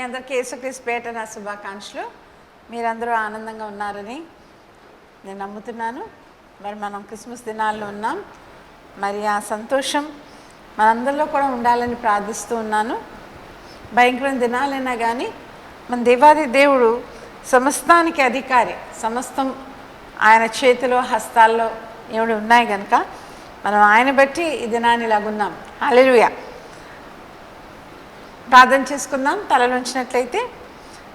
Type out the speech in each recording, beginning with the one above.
అందరికీ యేసుక్రీస్తు పేరిట నా శుభాకాంక్షలు. మీరందరూ ఆనందంగా ఉన్నారని నేను నమ్ముతున్నాను. మరి మనం క్రిస్మస్ దినాల్లో ఉన్నాం. మరి ఆ సంతోషం మనందరిలో కూడా ఉండాలని ప్రార్థిస్తూ ఉన్నాను. భయంకరమైన దినాలైనా కానీ మన దేవాది దేవుడు సమస్తానికి అధికారి. సమస్తం ఆయన చేతిలో హస్తాల్లో ఏమిటి ఉన్నాయి కనుక మనం ఆయన బట్టి ఈ దినాన్ని ఇలాగున్నాం. హల్లెలూయా. ప్రార్థన చేసుకుందాం. తలలోంచినట్లయితే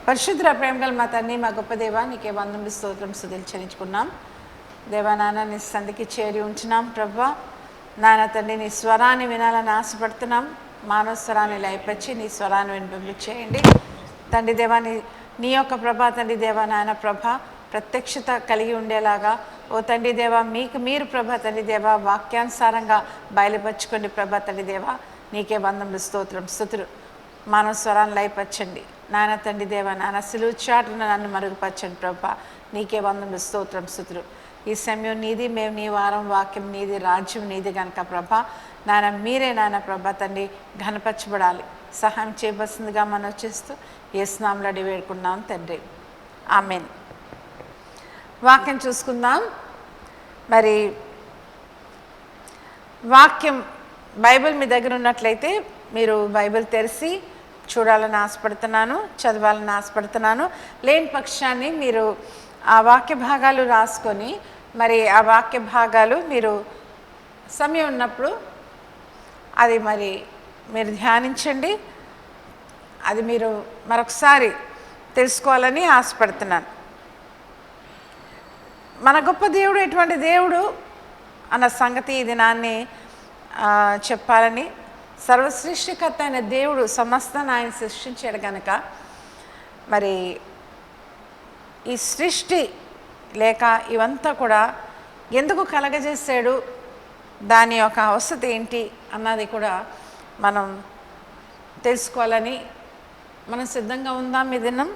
పరిశుద్ధ ప్రేమగల మా తండ్రి, మా గొప్ప దేవా, నీకే వందనములు స్తోత్రం స్తుతులు చెల్లించుకున్నాం. దేవా నాన్న, నీ సంధికి చేరి ఉంటున్నాం. ప్రభా నాన్న తండ్రి, నీ స్వరాన్ని వినాలని ఆశపడుతున్నాం. మానవ స్వరాన్ని లయపరిచి నీ స్వరాన్ని వినిపింప చేయండి తండ్రి దేవా. నీ యొక్క ప్రభా తండ్రి దేవా నాయన ప్రభా ప్రత్యక్షత కలిగి ఉండేలాగా ఓ తండ్రి దేవా మీకు మీరు ప్రభా తండ్రి దేవా వాక్యానుసారంగా బయలుపరచుకోండి ప్రభా తండ్రి దేవా. నీకే వందనములు స్తోత్రం స్తుతులు. మానవ స్వరాన్ని లయపరచండి నాయన తండ్రి దేవా. నాన్న సిలువ చాటున నన్ను మరుగుపరచండి ప్రభా. నీకే వందనములు స్తోత్రం స్తుతులు. ఈ సమయం నీది, మేము నీ వారం వాక్యం నీది, రాజ్యం నీది కనుక ప్రభా నాన్న మీరే నాన్న ప్రభా తండ్రి ఘనపరచబడాలి. సహాయం చేయవలసిందిగా మనం చేస్తూ యేసు నామములో అడిగి వేడుకున్నాం తండ్రి, ఆమేన్. వాక్యం చూసుకుందాం. మరి వాక్యం బైబిల్ మీ దగ్గర ఉన్నట్లయితే మీరు బైబిల్ తెరిచి చూడాలని ఆశపడుతున్నాను, చదవాలని ఆశపడుతున్నాను. లేని పక్షాన్ని మీరు ఆ వాక్య భాగాలు రాసుకొని మరి ఆ వాక్య భాగాలు మీరు సమయం ఉన్నప్పుడు అది మరి మీరు ధ్యానించండి. అది మీరు మరొకసారి తెలుసుకోవాలని ఆశపడుతున్నాను. మన గొప్ప దేవుడు ఎటువంటి దేవుడు అన్న సంగతి ఈ దినాన్ని చెప్పాలని, సర్వసృష్టికర్త అయిన దేవుడు సమస్తాన్ని ఆయన సృష్టించాడు కనుక మరి ఈ సృష్టి లేక ఇవంతా కూడా ఎందుకు కలగజేశాడు, దాని యొక్క అవసరం ఏంటి అన్నది కూడా మనం తెలుసుకోవాలని మనం సిద్ధంగా ఉందాం ఈ దినం.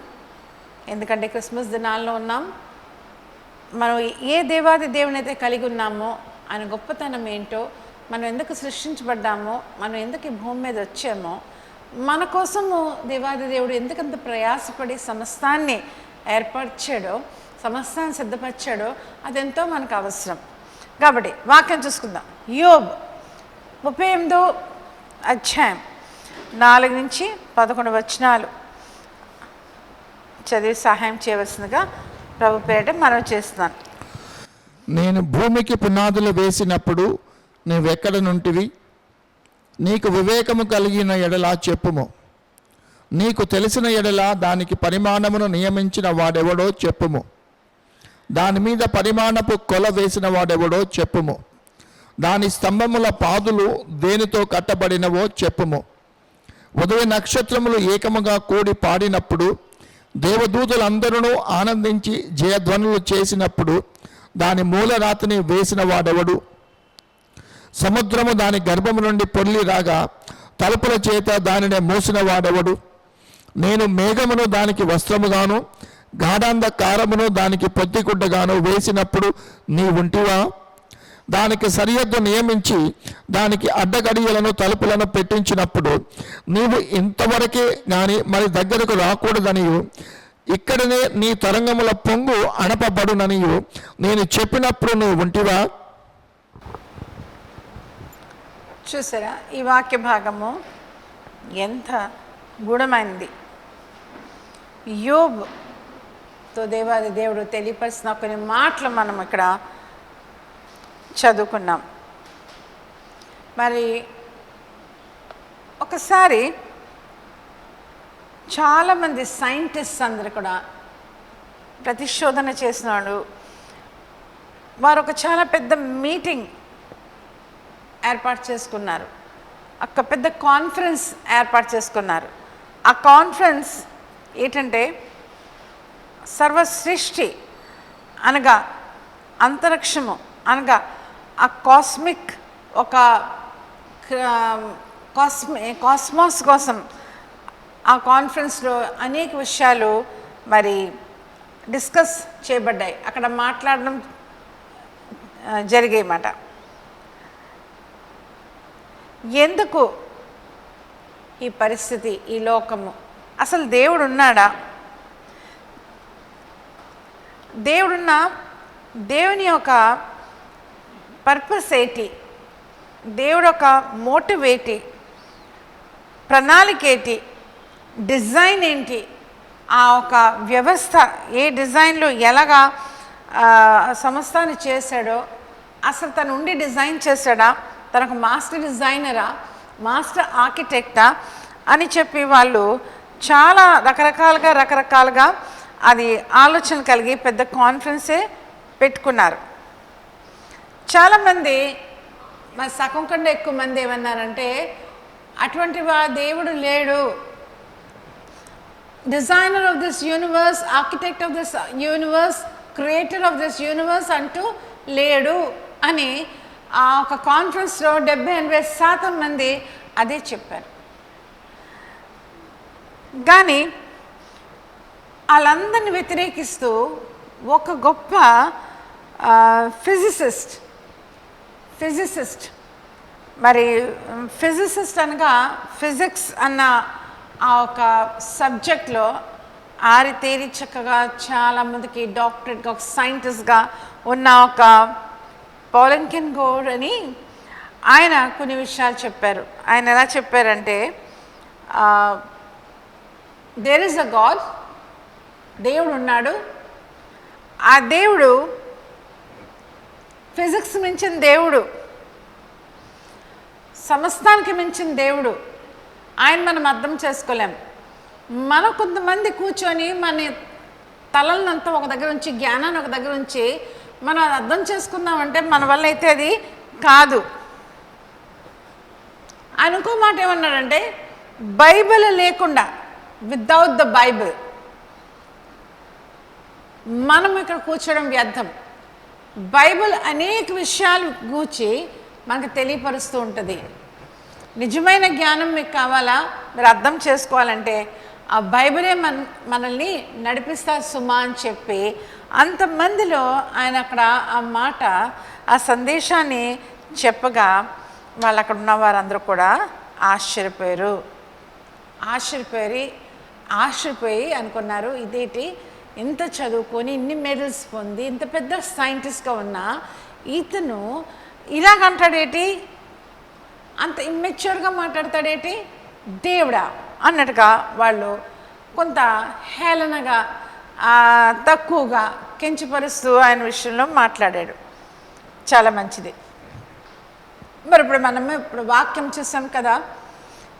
ఎందుకంటే క్రిస్మస్ దినాల్లో ఉన్నాం. మనం ఏ దేవాది దేవుని అయితే కలిగి ఉన్నామో ఆయన గొప్పతనం ఏంటో, మనం ఎందుకు సృష్టించబడ్డామో, మనం ఎందుకు ఈ భూమి మీద వచ్చామో, మన కోసము దేవాది దేవుడు ఎందుకంత ప్రయాసపడి సమస్తాన్ని ఏర్పరిచాడో, సమస్తాన్ని సిద్ధపరిచాడో అదెంతో మనకు అవసరం. కాబట్టి వాక్యం చూసుకుందాం. యోబు 38వ అధ్యాయం 4 నుంచి 11 వచనాలు చదివి సహాయం చేయవలసిందిగా ప్రభు పేరిట మనం చేస్తున్నాను. నేను భూమికి పునాదులు వేసినప్పుడు నువ్వెక్కడ నుంటివి? నీకు వివేకము కలిగిన ఎడలా చెప్పుము. నీకు తెలిసిన ఎడలా దానికి పరిమాణమును నియమించిన వాడెవడో చెప్పుము. దాని మీద పరిమాణపు కొల వేసిన వాడెవడో చెప్పుము. దాని స్తంభముల పాదులు దేనితో కట్టబడినవో చెప్పుము. ఉదయ నక్షత్రములు ఏకముగా కూడి పాడినప్పుడు, దేవదూతలందరూ ఆనందించి జయధ్వనులు చేసినప్పుడు దాని మూలరాతిని వేసిన వాడెవడు? సముద్రము దాని గర్భము నుండి పొర్లి రాగా తలుపుల చేత దానిని మూసిన వాడెవడు? నేను మేఘమును దానికి వస్త్రముగాను గాఢాంధకారమును దానికి పొత్తిగుడ్డగాను వేసినప్పుడు నీ ఉంటివా? దానికి సరిహద్దు నియమించి దానికి అడ్డగడియలను తలుపులను పెట్టించినప్పుడు నీవు ఇంతవరకే కానీ మరి దగ్గరకు రాకూడదనియు, ఇక్కడనే నీ తరంగముల పొంగు అణపబడుననియు నేను చెప్పినప్పుడు నువ్వు ఉంటివా? చూసారా ఈ వాక్య భాగము ఎంత గూఢమైనది. యోబుతో దేవాది దేవుడు తెలియపరిచిన కొన్ని మాటలు మనం ఇక్కడ చదువుకున్నాం. మరి ఒకసారి చాలామంది సైంటిస్ట్ అందరు కూడా ప్రతిశోధన చేసినాడు. వారు ఒక చాలా పెద్ద మీటింగ్ ఏర్పాటు చేసుకున్నారు. ఒక పెద్ద కాన్ఫరెన్స్ ఏర్పాటు చేసుకున్నారు. ఆ కాన్ఫరెన్స్ ఏంటంటే సర్వసృష్టి అనగా అంతరిక్షము అనగా ఆ కాస్మిక్ ఒక కాస్మాస్ కోసం ఆ కాన్ఫరెన్స్లో అనేక విషయాలు మరి డిస్కస్ చేయబడ్డాయి. అక్కడ మాట్లాడడం జరిగాయన్నమాట. ఎందుకు ఈ పరిస్థితి, ఈ లోకము అసలు దేవుడు ఉన్నాడా? దేవుని యొక్క పర్పస్ ఏంటి? దేవుడు ఒక మోటివ్ ఏంటి? ప్రణాళిక ఏంటి? డిజైన్ ఏంటి? ఆ ఒక వ్యవస్థ ఏ డిజైన్లో ఎలాగా సమస్తాన్ని చేశాడో, అసలు తను ఉండి డిజైన్ చేశాడా, తనకు మాస్టర్ డిజైనరా, మాస్టర్ ఆర్కిటెక్టా అని చెప్పి వాళ్ళు చాలా రకరకాలుగా అది ఆలోచన కలిగి పెద్ద కాన్ఫరెన్సే పెట్టుకున్నారు. చాలామంది మరి సగం కన్నా ఎక్కువ మంది ఏమన్నారంటే అటువంటి దేవుడు లేడు, designer of this universe, architect of this universe, creator of this universe అంటూ లేడు అని ఆ ఒక కాన్ఫరెన్స్లో 70-80% మంది అదే చెప్పారు. కానీ వాళ్ళందరిని వ్యతిరేకిస్తూ ఒక గొప్ప ఫిజిసిస్ట్ మరి ఫిజిసిస్ట్ అనగా ఫిజిక్స్ అన్న ఆ ఒక సబ్జెక్ట్లో ఆరితేరి చక్కగా చాలామందికి డాక్టరేట్గా ఒక సైంటిస్ట్గా ఉన్న ఒక పాలెన్కెన్ గోడ్ అని ఆయన కొన్ని విషయాలు చెప్పారు. ఆయన ఎలా చెప్పారంటే దేర్ ఈజ్ అ గాడ్, దేవుడు ఉన్నాడు. ఆ దేవుడు ఫిజిక్స్ మించిన దేవుడు, సమస్తానికి మించిన దేవుడు. ఆయన మనం అర్థం చేసుకోలేం. మనం కొంతమంది కూర్చొని మన తలలంతా ఒక దగ్గర ఉంచి, జ్ఞానాన్ని ఒక దగ్గర ఉంచి మనం అది అర్థం చేసుకుందామంటే మన వల్ల అయితే అది కాదు. ఆయన ఇంకో మాట ఏమన్నాడంటే బైబిల్ లేకుండా, వితౌట్ ద బైబిల్ మనం ఇక్కడ కూర్చోవడం వ్యర్థం. బైబిల్ అనేక విషయాలు గూర్చి మనకు తెలియపరుస్తూ ఉంటుంది. నిజమైన జ్ఞానం మీకు కావాలా, మీరు అర్థం చేసుకోవాలంటే ఆ బైబిలే మనల్ని నడిపిస్తారు సుమా అని చెప్పి అంతమందిలో ఆయన అక్కడ ఆ మాట, ఆ సందేశాన్ని చెప్పగా వాళ్ళు అక్కడ ఉన్న వారందరూ కూడా ఆశ్చర్యపోయి అనుకున్నారు, ఇదేంటి ఇంత చదువుకొని ఇన్ని మెడల్స్ పొంది ఇంత పెద్ద సైంటిస్ట్గా ఉన్న ఇతను ఇలాగంటాడేటి, అంత ఇమ్మెచ్యూర్గా మాట్లాడతాడేటి, దేవుడా అన్నట్టుగా వాళ్ళు కొంత హేళనగా తక్కువగా కించపరుస్తూ ఆయన విషయంలో మాట్లాడాడు. చాలా మంచిది. మరి ఇప్పుడు వాక్యం చూసాం కదా,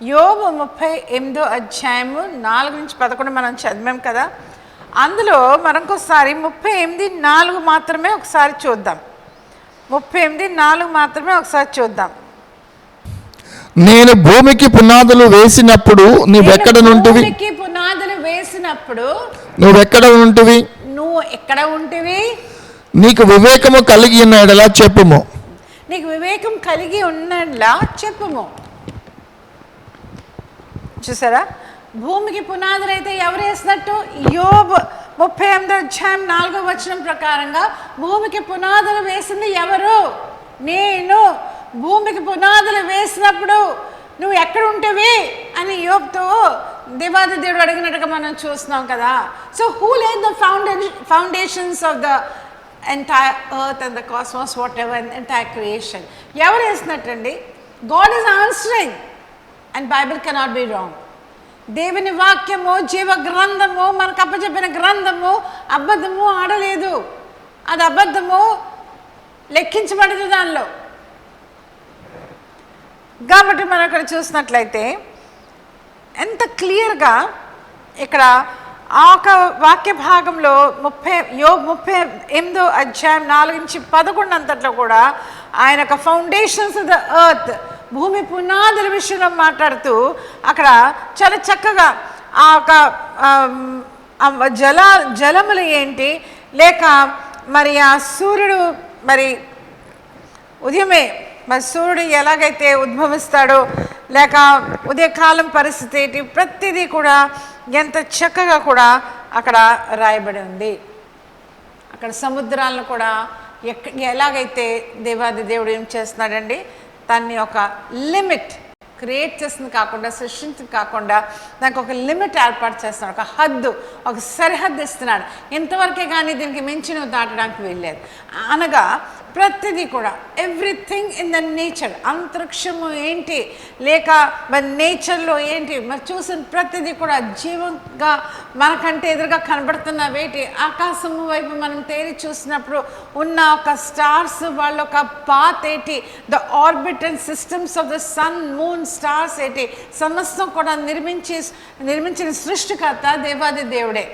యోబు 38:4-11 మనం చదివాం కదా. అందులో మరొకసారి 38:4 మాత్రమే ఒకసారి చూద్దాం. 38:4 మాత్రమే ఒకసారి చూద్దాం. నేను భూమికి పునాదులు వేసినప్పుడు నువ్వెక్కడ నుంటివి? నువ్వు ఎక్కడ ఉంటివి? నీకు వివేకము కలిగి ఉన్న ఎడలా చెప్పుము. చూసారా, భూమికి పునాదులు అయితే ఎవరు వేసినట్టు? యోబు 38:4 ప్రకారంగా భూమికి పునాదులు వేసింది ఎవరు? నేను. భూమికి పునాదులు వేసినప్పుడు నువ్వు ఎక్కడ ఉంటేవి అని యోబుతో దేవాది దేవుడు అడిగినట్టుగా మనం చూస్తున్నాం కదా. So who laid the foundations of the entire earth and the cosmos, whatever, entire creation ఎవరు వేసినట్టండి? God is answering and Bible cannot be wrong. దేవుని వాక్యము, జీవ గ్రంథము, మనకు అప్పచెప్పిన గ్రంథము అబద్ధము ఆడలేదు. అది అబద్ధము లెక్కించబడదు దానిలో. కాబట్టి మనం ఇక్కడ చూసినట్లయితే ఎంత క్లియర్గా ఇక్కడ ఆ ఒక వాక్య భాగంలో 38:4-11 అంతట్లో కూడా ఆయన ఒక ఫౌండేషన్స్ ఆఫ్ ద ఎర్త్, భూమి పునాదుల విషయంలో మాట్లాడుతూ అక్కడ చాలా చక్కగా ఆ ఒక జలములు ఏంటి, లేక మరి ఆ సూర్యుడు మరి ఉదయమే మరి సూర్యుడు ఎలాగైతే ఉద్భవిస్తాడో, లేక ఉదయకాలం పరిస్థితి ఏంటి, ప్రతిదీ కూడా ఎంత చక్కగా కూడా అక్కడ రాయబడి ఉంది. అక్కడ సముద్రాలను కూడా ఎలాగైతే దేవాది దేవుడు ఏం చేస్తున్నాడండి, దాన్ని ఒక లిమిట్ క్రియేట్ చేసింది కాకుండా, సృష్టించింది కాకుండా దానికి ఒక లిమిట్ ఏర్పాటు చేస్తున్నాడు, ఒక హద్దు, ఒక సరిహద్దు ఇస్తున్నాడు. ఇంతవరకే కానీ దీనికి మించి నువ్వు దాటడానికి వెళ్ళలేదు. అనగా ప్రతిదీ కూడా ఎవ్రీథింగ్ ఇన్ ద నేచర్, అంతరిక్షము ఏంటి లేక మరి నేచర్లో ఏంటి మరి చూసిన ప్రతిదీ కూడా జీవంగా మనకంటే ఎదురుగా కనబడుతున్నవేటి, ఆకాశము వైపు మనం తేరి చూసినప్పుడు ఉన్న ఒక స్టార్స్ వాళ్ళ ఒక పాత్ ఏంటి, the orbit and systems of the sun, moon, stars ఏంటి, సమస్తం కూడా నిర్మించిన సృష్టికర్త దేవాది దేవుడే.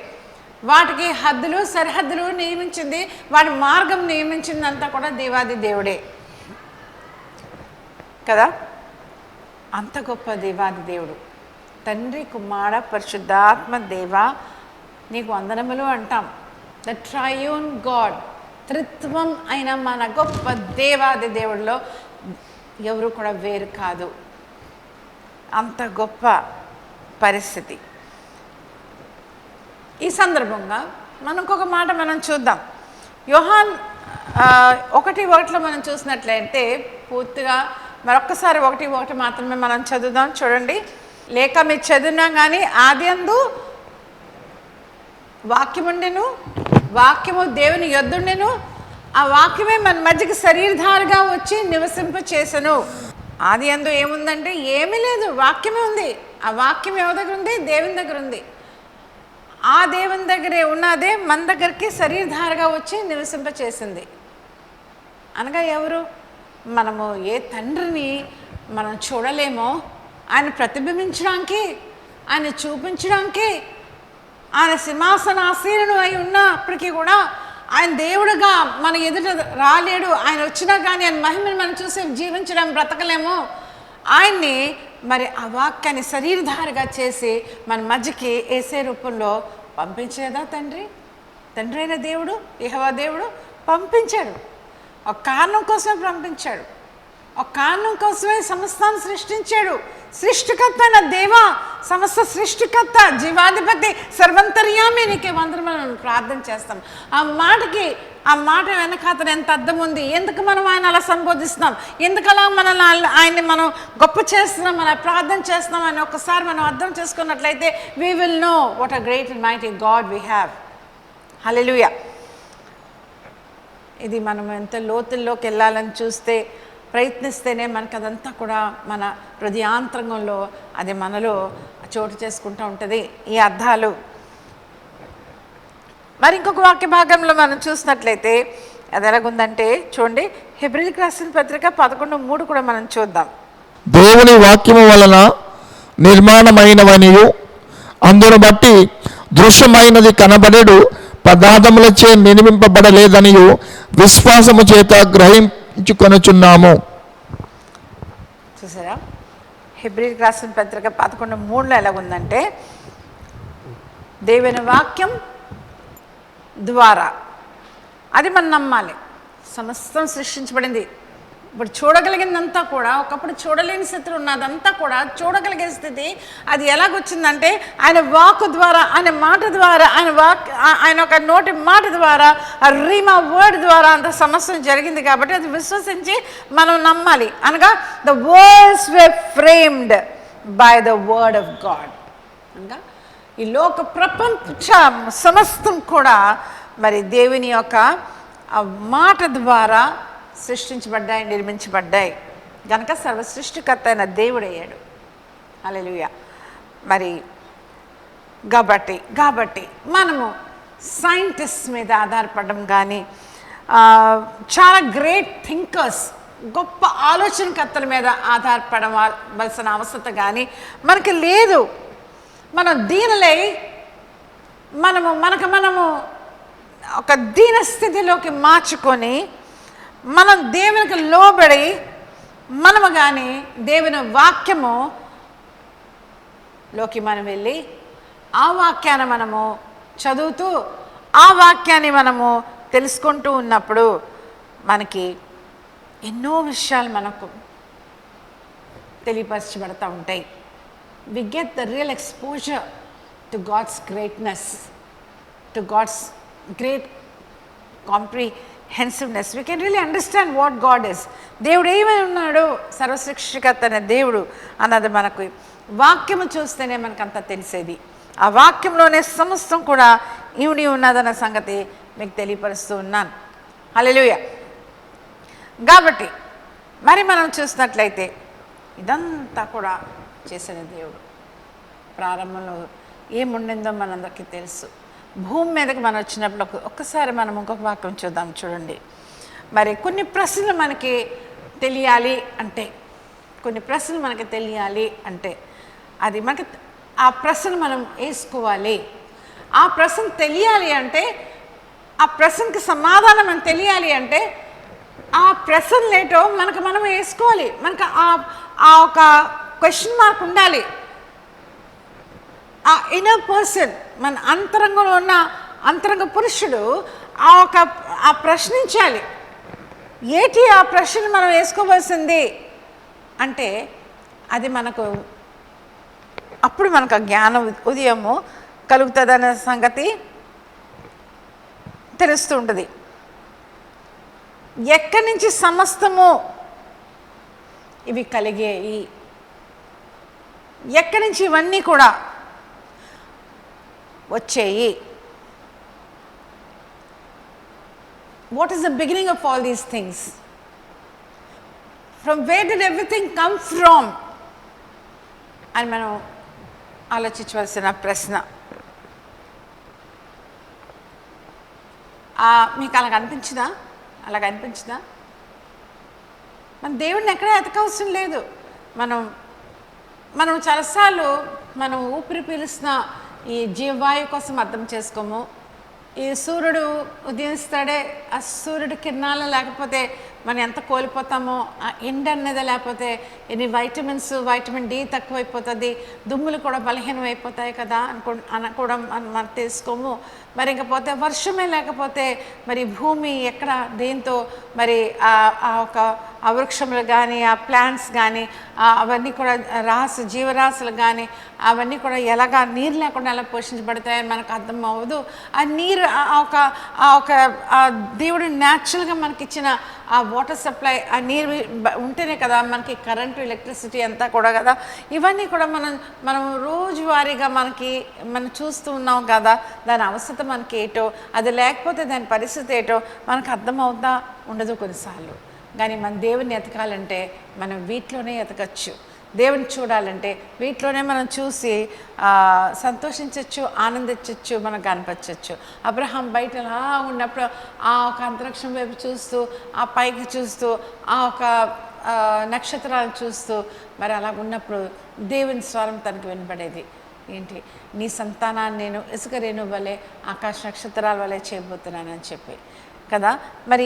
వాటికి హద్దులు సరిహద్దులు నియమించింది, వాటి మార్గం నియమించిందంతా కూడా దేవాది దేవుడే కదా. అంత గొప్ప దేవాది దేవుడు, తండ్రి, కుమార, పరిశుద్ధాత్మ దేవ నీకు వందనములు అంటాం. ద ట్రయూన్ గాడ్, త్రిత్వం అయిన మన గొప్ప దేవాది దేవుడిలో ఎవరు కూడా వేరు కాదు. అంత గొప్ప పరిస్థితి. ఈ సందర్భంగా మనకొక మాట మనం చూద్దాం. యోహాన్ 1:1 మనం చూసినట్లయితే పూర్తిగా మరొక్కసారి 1:1 మాత్రమే మనం చదువుదాం. చూడండి, లేక మీరు చదివినా కానీ ఆదియందు వాక్యముండెను, వాక్యము దేవుని యొద్దుండెను, ఆ వాక్యమే మన మధ్యకి శరీరధారిగా వచ్చి నివసింప చేసెను. ఆదియందు ఏముందంటే ఏమీ లేదు, వాక్యమే ఉంది. ఆ వాక్యం ఎవరి దగ్గర ఉంది? దేవుని దగ్గర ఉంది. ఆ దేవుని దగ్గరే ఉన్నదే మన దగ్గరికి శరీరధారగా వచ్చి నివసింప చేసింది. అనగా ఎవరు? మనము ఏ తండ్రిని మనం చూడలేమో ఆయన ప్రతిబింబించడానికి, ఆయన చూపించడానికి, ఆయన సింహాసనాసీనుడు అయి ఉన్నప్పటికీ కూడా ఆయన దేవుడుగా మన ఎదుట రాలేడు. ఆయన వచ్చినా కానీ ఆయన మహిమను మనం చూసి జీవించడం బ్రతకలేము. ఆయన్ని మరి ఆ వాక్యాన్ని శరీరధారిగా చేసి మన మధ్యకి ఏసే రూపంలో పంపించేదా తండ్రి? తండ్రి అయిన దేవుడు, యెహోవా దేవుడు పంపించాడు. ఒక కారణం కోసమే పంపించాడు, ఒక కారణం కోసమే సమస్తాన్ని సృష్టించాడు. సృష్టికర్త అయిన దేవా, సమస్త సృష్టికర్త, జీవాధిపతి, సర్వంతర్యామి నీకే వందనములు ప్రార్థన చేస్తాం. ఆ మాట వెనకాతన ఎంత అర్థం ఉంది. ఎందుకు మనం ఆయన అలా సంబోధిస్తున్నాం, ఎందుకలా ఆయన్ని మనం గొప్ప చేస్తున్నాం, అలా ప్రార్థన చేస్తున్నాం అని ఒకసారి మనం అర్థం చేసుకున్నట్లయితే we will know what a great and mighty God we have. Hallelujah. ఇది మనం ఎంత లోతుల్లోకి వెళ్ళాలని చూస్తే ప్రయత్నిస్తేనే మనకు అదంతా కూడా మన హృదయాంతరంగంలో అది మనలో చోటు చేసుకుంటూ ఉంటుంది ఈ అర్థాలు. మరి ఇంకొక వాక్య భాగంలో మనం చూసినట్లయితే అది ఎలాగుందంటే చూడండి, హెబ్రీయులకు రాసిన పత్రిక 11:3 కూడా మనం చూద్దాం. దేవుని వాక్యము వలన నిర్మాణమైనవనియు అందును బట్టి దృశ్యమైనది కనబడేడు పదార్థములచే నిర్మింపబడలేదనియు విశ్వాసము చేత గ్రహించుకొనుచున్నాము. చూసారా, హెబ్రీయులకు రాసిన పత్రిక 11:3 ఎలాగుందంటే దేవుని వాక్యం ద్వారా, అది మనం నమ్మాలి. సమస్తం సృష్టించబడింది. ఇప్పుడు చూడగలిగిందంతా కూడా, ఒకప్పుడు చూడలేని స్థితిలో ఉన్నదంతా కూడా చూడగలిగే స్థితి అది ఎలాగొచ్చిందంటే ఆయన వాక్ ద్వారా, ఆయన మాట ద్వారా, ఆయన ఒక నోటి మాట ద్వారా, ఆ రీమా వర్డ్ ద్వారా అంత సమస్య జరిగింది. కాబట్టి అది విశ్వసించి మనం నమ్మాలి. అనగా the words were framed by the word of God. అనగా ఈ లోక ప్రపంచ సమస్తం కూడా మరి దేవుని యొక్క మాట ద్వారా సృష్టించబడ్డాయి, నిర్మించబడ్డాయి. కనుక సర్వసృష్టికర్త అయిన దేవుడయ్యాడు. హల్లెలూయా. మరి కాబట్టి మనము సైంటిస్ట్ మీద ఆధారపడడం కానీ, చాలా గ్రేట్ థింకర్స్, గొప్ప ఆలోచనకర్తల మీద ఆధారపడవలసిన అవసరం కానీ మనకి లేదు. మనం దీనులై మనము ఒక దీన స్థితిలోకి మార్చుకొని మనం దేవునికి లోబడి మనము కానీ దేవుని వాక్యములోకి మనం వెళ్ళి ఆ వాక్యాన్ని మనము చదువుతూ ఆ వాక్యాన్ని మనము తెలుసుకుంటూ ఉన్నప్పుడు మనకి ఎన్నో విషయాలు మనకు తెలియపరచబడతా ఉంటాయి. We get the real exposure to God's greatness, to God's great హెన్సివ్నెస్. We can really understand what God is. దేవుడు ఏమై ఉన్నాడు, సర్వసృష్టికర్త అనే దేవుడు అన్నది మనకు వాక్యము చూస్తేనే మనకు అంతా తెలిసేది. ఆ వాక్యంలోనే సమస్తం కూడా ఇమిడి ఉన్నదన్న సంగతి మీకు తెలియపరుస్తూ ఉన్నాను. హల్లెలూయా. కాబట్టి మరి మనం చూసినట్లయితే ఇదంతా కూడా చేసిన దేవుడు. ప్రారంభంలో ఏముండిందో మనందరికీ తెలుసు. భూమి మీదకి మనం వచ్చినప్పుడు ఒక్కసారి మనం ఇంకొక వాక్యం చూద్దాం. చూడండి, మరి కొన్ని ప్రశ్నలు మనకి తెలియాలి అంటే, అది మనకి ఆ ప్రశ్న మనం వేసుకోవాలి. ఆ ప్రశ్న తెలియాలి అంటే, ఆ ప్రశ్నకి సమాధానం మనకు తెలియాలి అంటే, ఆ ప్రశ్నలు ఏంటో మనం వేసుకోవాలి. మనకు ఆ ఒక క్వశ్చన్ మార్క్ ఉండాలి. ఆ ఇన్నర్ పర్సన్, మన అంతరంగంలో ఉన్న అంతరంగ పురుషుడు ఆ ప్రశ్నించాలి. ఏంటి ఆ ప్రశ్న మనం వేసుకోవాల్సింది అంటే, అది అప్పుడు మనకు ఆ జ్ఞానం ఉదయము కలుగుతుందనే సంగతి తెలుస్తూ ఉంటుంది. ఎక్కడి నుంచి సమస్తము ఇవి కలిగాయి, ఎక్కడి నుంచి ఇవన్నీ కూడా వచ్చాయి, what is the beginning of all these things, from where did everything come from అని మనం ఆలోచించవలసిన ప్రశ్న. మీకు అలాగ అనిపించిందా? మన దేవుడిని ఎక్కడా ఎతకవసరం లేదు. మనం చాలాసార్లు మనం ఊపిరి పీలుస్తున్న ఈ జీవవాయు కోసం అర్థం చేసుకోము. ఈ సూర్యుడు ఉదయిస్తాడే, ఆ సూర్యుడి కిరణాలు లేకపోతే మనం ఎంత కోల్పోతామో, ఆ ఎండ అనేది లేకపోతే ఎన్ని వైటమిన్ డి తక్కువైపోతుంది, దుమ్ములు కూడా బలహీనం అయిపోతాయి కదా అనుకోవడం మనం తెలుసుకోము. మరి ఇంకపోతే వర్షమే లేకపోతే మరి భూమి ఎక్కడ దేంతో మరి ఆ వృక్షములు కానీ, ఆ ప్లాంట్స్ కానీ, అవన్నీ కూడా జీవరాశులు కానీ అవన్నీ కూడా ఎలాగా నీరు లేకుండా ఎలా పోషించబడతాయని మనకు అర్థం అవ్వదు. ఆ నీరు ఆ దేవుడు న్యాచురల్గా మనకిచ్చిన ఆ వాటర్ సప్లై, ఆ నీరు ఉంటేనే కదా మనకి కరెంటు, ఎలక్ట్రిసిటీ అంతా కూడా కదా. ఇవన్నీ కూడా మనం రోజువారీగా మనం చూస్తూ ఉన్నాం కదా. దాని అవసరం మనకి ఏటో, అది లేకపోతే దాని పరిస్థితి ఏటో మనకు అర్థమవుతా ఉండదు కొన్నిసార్లు. కానీ మన దేవుని ఎతకాలంటే మనం వీటిలోనే ఎతకచ్చు. దేవుని చూడాలంటే వీటిలోనే మనం చూసి సంతోషించవచ్చు, ఆనందించవచ్చు, మనకు కనిపించవచ్చు. అబ్రహాం బయట అలా ఉన్నప్పుడు ఆ ఒక అంతరిక్షం వైపు చూస్తూ, ఆ పైకి చూస్తూ, ఆ ఒక నక్షత్రాలను చూస్తూ మరి అలా ఉన్నప్పుడు దేవుని స్వరం తనకు వినపడేది. ఏంటి, నీ సంతానాన్ని నేను ఇసుక రేణు వలె, ఆకాశ నక్షత్రాల వలె చేయబోతున్నానని చెప్పి కదా. మరి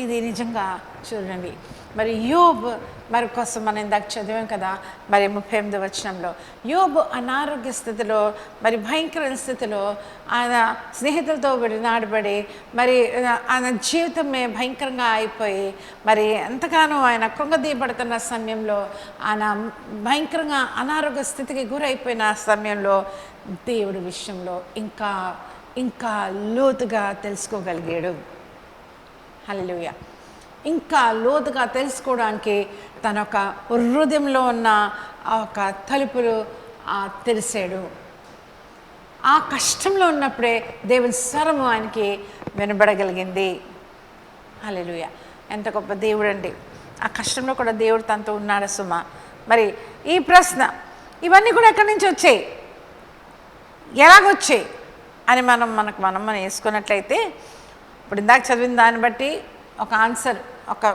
ఇది నిజంగా చూడండి. మరి యోబు మరి కోసం మనం ఇందాక చదివాం కదా. మరి 38వ వచనంలో యోబు అనారోగ్య స్థితిలో, మరి భయంకరమైన స్థితిలో, ఆయన స్నేహితులతో విడనాడబడి మరి ఆయన జీవితమే భయంకరంగా అయిపోయి మరి ఎంతగానో ఆయన కృంగదీయబడుతున్న సమయంలో, ఆయన భయంకరంగా అనారోగ్య స్థితికి గురైపోయిన సమయంలో దేవుడి విషయంలో ఇంకా లోతుగా తెలుసుకోగలిగాడు. హల్లెలూయా. ఇంకా లోతుగా తెలుసుకోవడానికి తన ఒక హృదయంలో ఉన్న ఒక తలుపులు తెరిచాడు. ఆ కష్టంలో ఉన్నప్పుడే దేవుని స్వరము ఆయనకి వినబడగలిగింది. హల్లెలూయా. ఎంత గొప్ప దేవుడు అండి. ఆ కష్టంలో కూడా దేవుడు తనతో ఉన్నాడు సుమా. మరి ఈ ప్రశ్న, ఇవన్నీ కూడా ఎక్కడి నుంచి వచ్చాయి, ఎలాగొచ్చాయి అని మనం వేసుకున్నట్లయితే, ఇప్పుడు ఇందాక చదివిన దాన్ని బట్టి ఒక ఆన్సర్, ఒక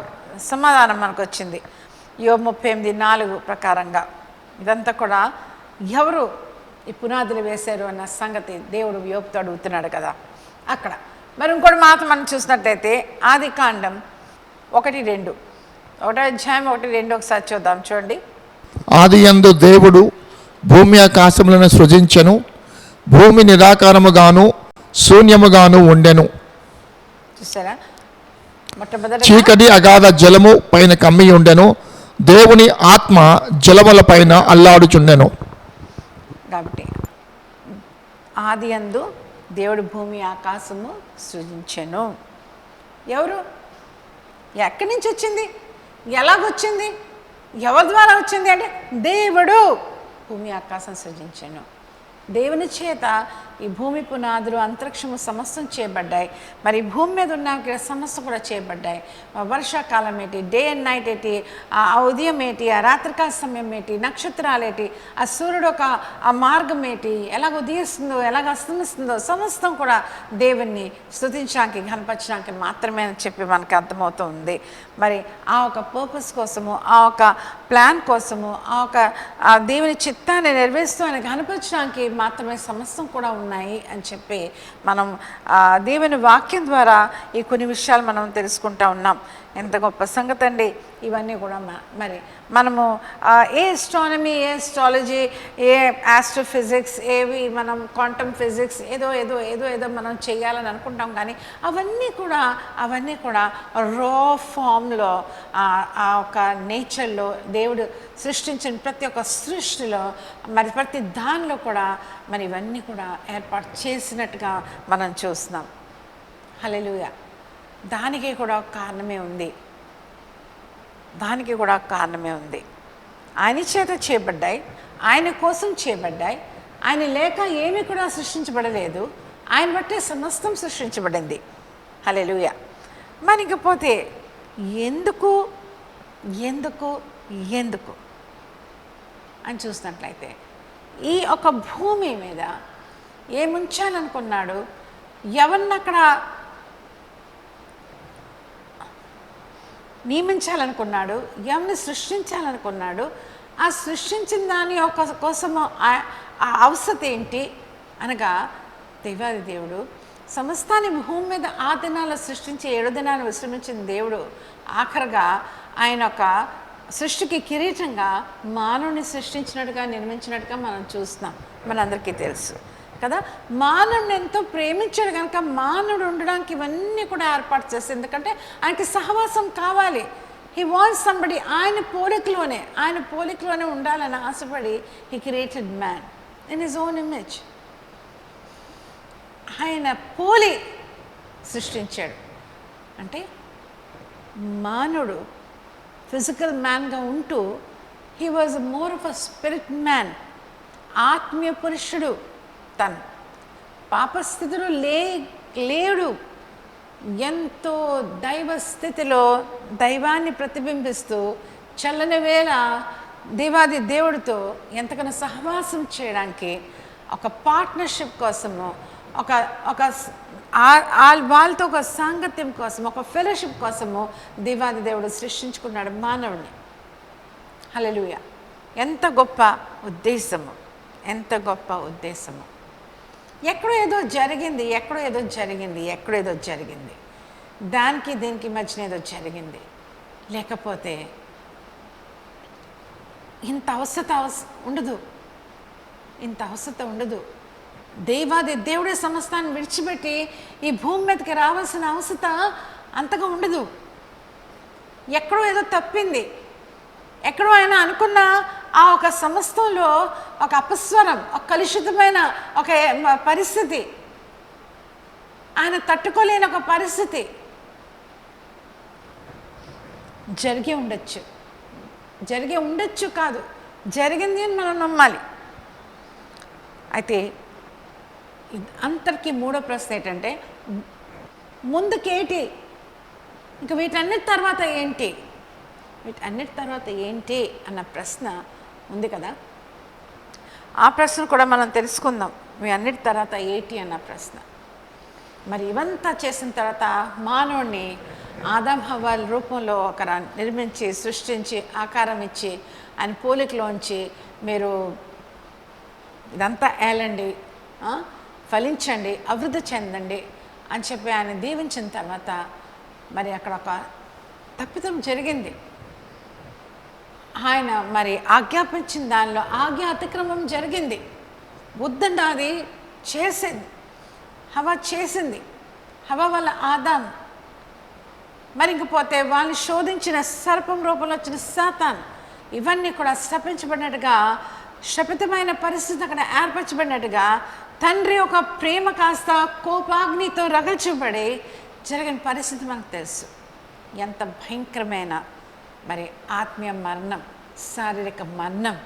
సమాధానం మనకు వచ్చింది. యోబు 38:4 ప్రకారంగా ఇదంతా కూడా ఎవరు ఈ పునాదులు వేశారు అన్న సంగతి దేవుడు యోబుతో అడుగుతున్నాడు కదా అక్కడ. మరి ఇంకోటి మాత్రం మనం చూసినట్లయితే ఆదికాండం 1:2, 1వ అధ్యాయం 1:2 ఒకసారి చూద్దాం. చూడండి. ఆదియందు దేవుడు భూమి ఆకాశములను సృజించెను, భూమి నిరాకారముగాను శూన్యముగాను ఉండెను. చూసారా, మొట్టమొదటి చీకటి అగాధ జలము పైన కమ్మి ఉండెను, దేవుని ఆత్మ జలముల పైన అల్లాడుచుండెను. కాబట్టి ఆదియందు దేవుడు భూమి ఆకాశము సృజించెను. ఎవరు? ఎక్కడి నుంచి వచ్చింది? ఎలాగొచ్చింది? ఎవరి ద్వారా వచ్చింది అంటే దేవుడు భూమి ఆకాశం సృజించాను. దేవుని చేత ఈ భూమి పునాదులు, అంతరిక్షము సమస్తం చేయబడ్డాయి. మరి భూమి మీద ఉన్న సమస్త కూడా చేయబడ్డాయి. వర్షాకాలం ఏంటి, డే అండ్ నైట్ ఏంటి, ఆ ఉదయం ఏంటి, ఆ రాత్రికాల సమయం ఏంటి, నక్షత్రాలు ఏంటి, ఆ సూర్యుడు ఆ మార్గం ఏంటి, ఎలాగ ఉదయిస్తుందో ఎలాగ అస్తమిస్తుందో సమస్తం కూడా దేవుణ్ణి స్తుతించడానికి, ఘనపరచడానికి మాత్రమే అని చెప్పి మనకు అర్థమవుతుంది. మరి ఆ ఒక పర్పస్ కోసము, ఆ ఒక ప్లాన్ కోసము, ఆ దేవుని చిత్తాన్ని నెరవేరుస్తూ ఆయన ఘనపరచడానికి మాత్రమే సమస్తం కూడా ఉన్నాయి అని చెప్పి మనం దేవుని వాక్యం ద్వారా ఈ కొన్ని విషయాలు మనం తెలుసుకుంటా ఉన్నాం. ఎంత గొప్ప సంగతి అండి ఇవన్నీ కూడా. మరి మనము ఏ ఎస్ట్రానమీ, ఏ ఎస్ట్రాలజీ, ఏ ఆస్ట్రోఫిజిక్స్, ఏవి మనం క్వాంటమ్ ఫిజిక్స్ ఏదో ఏదో ఏదో ఏదో మనం చేయాలని అనుకుంటాం. కానీ అవన్నీ కూడా రా ఫామ్లో ఆ ఒక నేచర్లో దేవుడు సృష్టించిన ప్రతి ఒక్క సృష్టిలో మరి ప్రతి దానిలో కూడా మరి ఇవన్నీ కూడా ఏర్పాటు చేసినట్టుగా మనం చూస్తున్నాం. హల్లెలూయా. దానికి కూడా కారణమే ఉంది. ఆయన చేత చేయబడ్డాయి, ఆయన కోసం చేయబడ్డాయి. ఆయన లేక ఏమీ కూడా సృష్టించబడలేదు, ఆయన బట్టే సమస్తం సృష్టించబడింది. హల్లెలూయా. మరి ఇంకపోతే ఎందుకు ఎందుకు ఎందుకు అని చూసినట్లయితే ఈ ఒక భూమి మీద ఏముంచాలనుకున్నాడు, ఎవరినక్కడ నియమించాలనుకున్నాడు, ఎవరిని సృష్టించాలనుకున్నాడు, ఆ సృష్టించిన దాని కోసము ఆ అవసరం ఏంటి అనగా దేవాది దేవుడు సమస్తాన్ని భూమి మీద ఆ దినాల్లో సృష్టించి 7 దినాలు విశ్రమించిన దేవుడు ఆఖరిగా ఆయన ఒక సృష్టికి కిరీటంగా మానవుని సృష్టించినట్టుగా, నిర్మించినట్టుగా మనం చూస్తున్నాం. మనందరికీ తెలుసు కదా. మానవుని ఎంతో ప్రేమించాడు కనుక మానవుడు ఉండడానికి ఇవన్నీ కూడా ఏర్పాటు చేస్తుంది. ఎందుకంటే ఆయనకి సహవాసం కావాలి. హీ వాంట్స్ సంబడి ఆయన పోలికలోనే ఉండాలని ఆశపడి he created man in his own image. ఆయన పోలి సృష్టించాడు. అంటే మానవుడు ఫిజికల్ మ్యాన్గా ఉంటూ he was more of a spirit man, ఆత్మీయ పురుషుడు. తను పాపస్థితిలో లేడు, ఎంతో దైవ స్థితిలో దైవాన్ని ప్రతిబింబిస్తూ చల్లని వేళ దేవాది దేవుడితో ఎంతకన్నా సహవాసం చేయడానికి, ఒక పార్ట్నర్షిప్ కోసము, వాళ్ళతో ఒక సాంగత్యం కోసం, ఒక ఫెలోషిప్ కోసము దేవాది దేవుడు సృష్టించుకున్నాడు మానవుని. హల్లెలూయా. ఎంత గొప్ప ఉద్దేశము, ఎంత గొప్ప ఉద్దేశము. ఎక్కడో ఏదో జరిగింది, దానికి దీనికి మధ్యన ఏదో జరిగింది. లేకపోతే ఇంత అవసరం ఉండదు. దేవాది దేవుడే సమస్తాన్ని విడిచిపెట్టి ఈ భూమి మీదకి రావాల్సిన అవసరం అంతగా ఉండదు. ఎక్కడో ఏదో తప్పింది. ఎక్కడో ఆయన అనుకున్న ఆ ఒక సమస్తంలో ఒక అపస్వరం, ఒక కలుషితమైన ఒక పరిస్థితి, ఆయన తట్టుకోలేని ఒక పరిస్థితి జరిగి ఉండొచ్చు కాదు, జరిగింది అని మనం నమ్మాలి. అయితే అంతటికీ మూడో ప్రశ్న ఏంటంటే ముందుకేంటి, ఇంకా వీటన్నిటి తర్వాత ఏంటి అన్న ప్రశ్న ఉంది కదా. ఆ ప్రశ్న కూడా మనం తెలుసుకుందాం. మీ అన్నిటి తర్వాత ఏంటి అన్న ప్రశ్న. మరి ఇవంతా చేసిన తర్వాత మానవుడిని ఆదాం హవ్వల రూపంలో నిర్మించి, సృష్టించి, ఆకారం ఇచ్చి, ఆయన పోలికలోంచి మీరు ఇదంతా ఏలండి, ఫలించండి, అభివృద్ధి చెందండి అని చెప్పి ఆయన దీవించిన తర్వాత మరి అక్కడ ఒక తప్పిదం జరిగింది. ఆయన మరి ఆజ్ఞాపించిన దానిలో ఆజ్ఞ అతిక్రమం జరిగింది. వద్దండి, అది చేసింది హవ్వ వల్ల ఆదాం. మరి ఇంకపోతే వాళ్ళని శోధించిన సర్పం రూపంలో వచ్చిన సాతాన్, ఇవన్నీ కూడా శపించబడినట్టుగా, శపితమైన పరిస్థితి అక్కడ ఏర్పరచబడినట్టుగా తండ్రి ఒక ప్రేమ కాస్త కోపాగ్నితో రగల్చబడి జరిగిన పరిస్థితి మనకు తెలుసు. ఎంత భయంకరమైన మరి ఆత్మీయ మరణం, శారీరక మరణం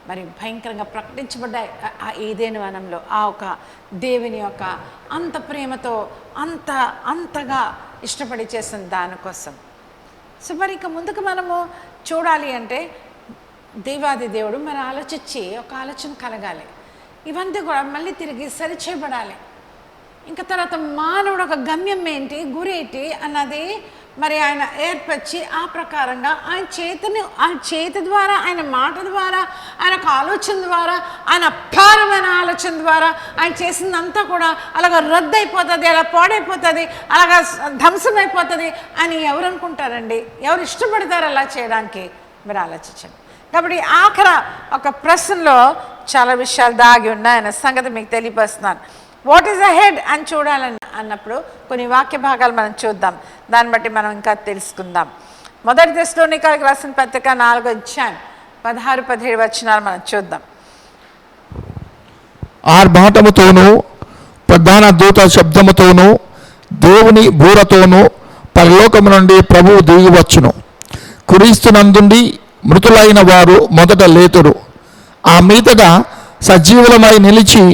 మరి భయంకరంగా ప్రకటించబడ్డాయి ఆ ఏదైనా వనంలో. ఆ ఒక దేవుని యొక్క అంత ప్రేమతో అంతగా ఇష్టపడి చేసిన దానికోసం. సో మరి ఇక ముందుకు మనము చూడాలి అంటే దేవాది దేవుడు మరి ఆలోచించి ఒక ఆలోచన కలగాలి. ఇవన్నీ కూడా మళ్ళీ తిరిగి సరిచేయబడాలి. ఇంకా తర్వాత మానవుడు ఒక గమ్యం ఏంటి, గురి ఏంటి అన్నది మరి ఆయన ఏర్పరిచి ఆ ప్రకారంగా ఆయన చేతి ద్వారా, ఆయన మాట ద్వారా, ఆయన ఒక ఆలోచన ద్వారా, ఆయన అపారమైన ఆలోచన ద్వారా ఆయన చేసిందంతా కూడా అలాగ రద్దు అయిపోతుంది, అలా పాడైపోతుంది, అలాగా ధ్వంసమైపోతుంది అని ఎవరు అనుకుంటారండి? ఎవరు ఇష్టపడతారు అలా చేయడానికి? మీరు ఆలోచించండి. కాబట్టి ఆఖర ఒక ప్రశ్నలో చాలా విషయాలు దాగి ఉన్నాయన్న సంగతి మీకు తెలియపరుస్తున్నాను. వాట్ ఈజ్ అహెడ్ అని చూడాలని అన్నప్పుడు కొన్ని వాక్య భాగాలు మనం చూద్దాం. దాన్ని బట్టి మనం ఇంకా తెలుసుకుందాం. మొదటి తెస్సలోనికైయులకు రాసిన పత్రిక 4వ అధ్యాయం 16-17 వచనాలు మనం చూద్దాం. ఆర్భాటముతోనూ ప్రధాన దూత శబ్దముతోనూ దేవుని బూరతోనూ పరలోకము నుండి ప్రభువు దిగివచ్చును. క్రీస్తునందుండి మృతులైన వారు మొదట లేతురు. ఆ మీదట సజీవులమై నిలిచి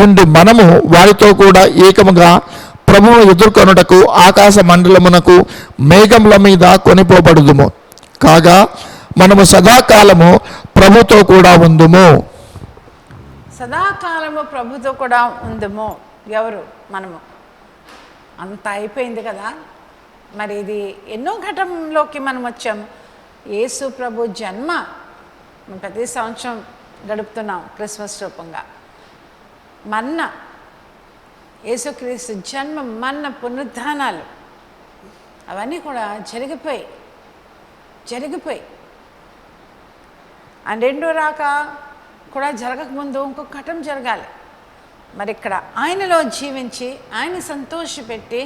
ఉండి మనము వారితో కూడా ఏకముగా ప్రభువును ఎదుర్కొనుటకు ఆకాశ మండలమునకు మేఘముల మీద కొనిపోబడుదుము. కాగా మనము సదాకాలము ప్రభుతో కూడా ఉందుము. సదాకాలము ప్రభుతో కూడా ఉందుము. ఎవరు? మనము. అంత అయిపోయింది కదా. మరి ఇది ఎన్నో ఘటనలోకి మనం వచ్చాము. యేసు ప్రభు జన్మ ప్రతి సంవత్సరం గడుపుతున్నాం క్రిస్మస్ రూపంగా. మన్న యేసుక్రీస్తు జన్మ, మన్న పునరుద్ధానాలు అవన్నీ కూడా జరిగిపోయి అండ్ రెండో రాక కూడా జరగకముందు ఇంకొక ఘటన జరగాలి. మరి ఇక్కడ ఆయనలో జీవించి ఆయన సంతోషపెట్టి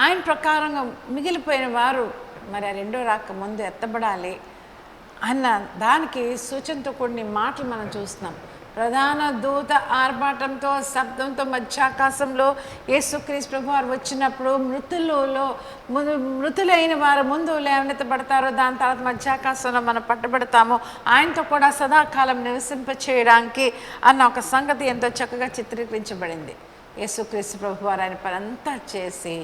ఆయన ప్రకారంగా మిగిలిపోయిన వారు మరి ఆ రెండో రాక ముందు ఎత్తబడాలి అన్న దానికి సూచనతో కూడిన మాటలు మనం చూస్తున్నాం. ప్రధాన దూత ఆర్భాటంతో శబ్దంతో మధ్యాకాశంలో యేసుక్రీస్తు ప్రభు వారు వచ్చినప్పుడు మృతులైన వారు ముందు లేవనెత్తబడతారు. దాని తర్వాత మధ్యాకాశంలో మనం పట్టబడతాము, ఆయనతో కూడా సదాకాలం నివసింపచేయడానికి అన్న ఒక సంగతి ఎంతో చక్కగా చిత్రీకరించబడింది. యేసుక్రీస్తు ప్రభు వారు ఆయన పనంతా చేసి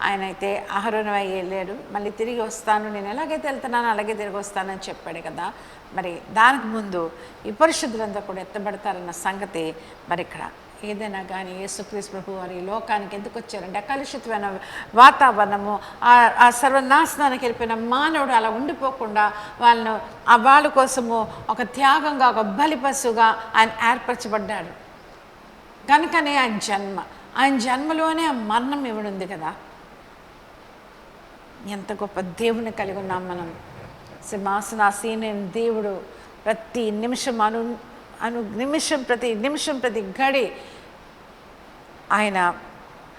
ఆయన అయితే ఆహారమై వెళ్ళాడు, మళ్ళీ తిరిగి వస్తాను, నేను ఎలాగైతే వెళ్తున్నానో అలాగే తిరిగి వస్తానని చెప్పాడు కదా. మరి దానికి ముందు ఈ పరిశుద్ధులంతా కూడా ఎత్తబడతారన్న సంగతి మరి ఇక్కడ ఏదైనా కానీ యేసుక్రీస్తు ప్రభు వారు ఈ లోకానికి ఎందుకు వచ్చారంటే కలుషితమైన వాతావరణము, ఆ సర్వనాశనానికి వెళ్ళిపోయిన మానవుడు అలా ఉండిపోకుండా వాళ్ళ కోసము ఒక త్యాగంగా, ఒక బలి పశువుగా ఆయన ఏర్పరచబడ్డాడు. కనుకనే ఆయన జన్మలోనే ఆ మరణం ఇవ్వడుంది కదా. ఎంత గొప్ప దేవుని కలిగి ఉన్నాం మనం. సింహాసనాసీనుడైన దేవుడు ప్రతి నిమిషం ప్రతి నిమిషం ప్రతి గడి ఆయన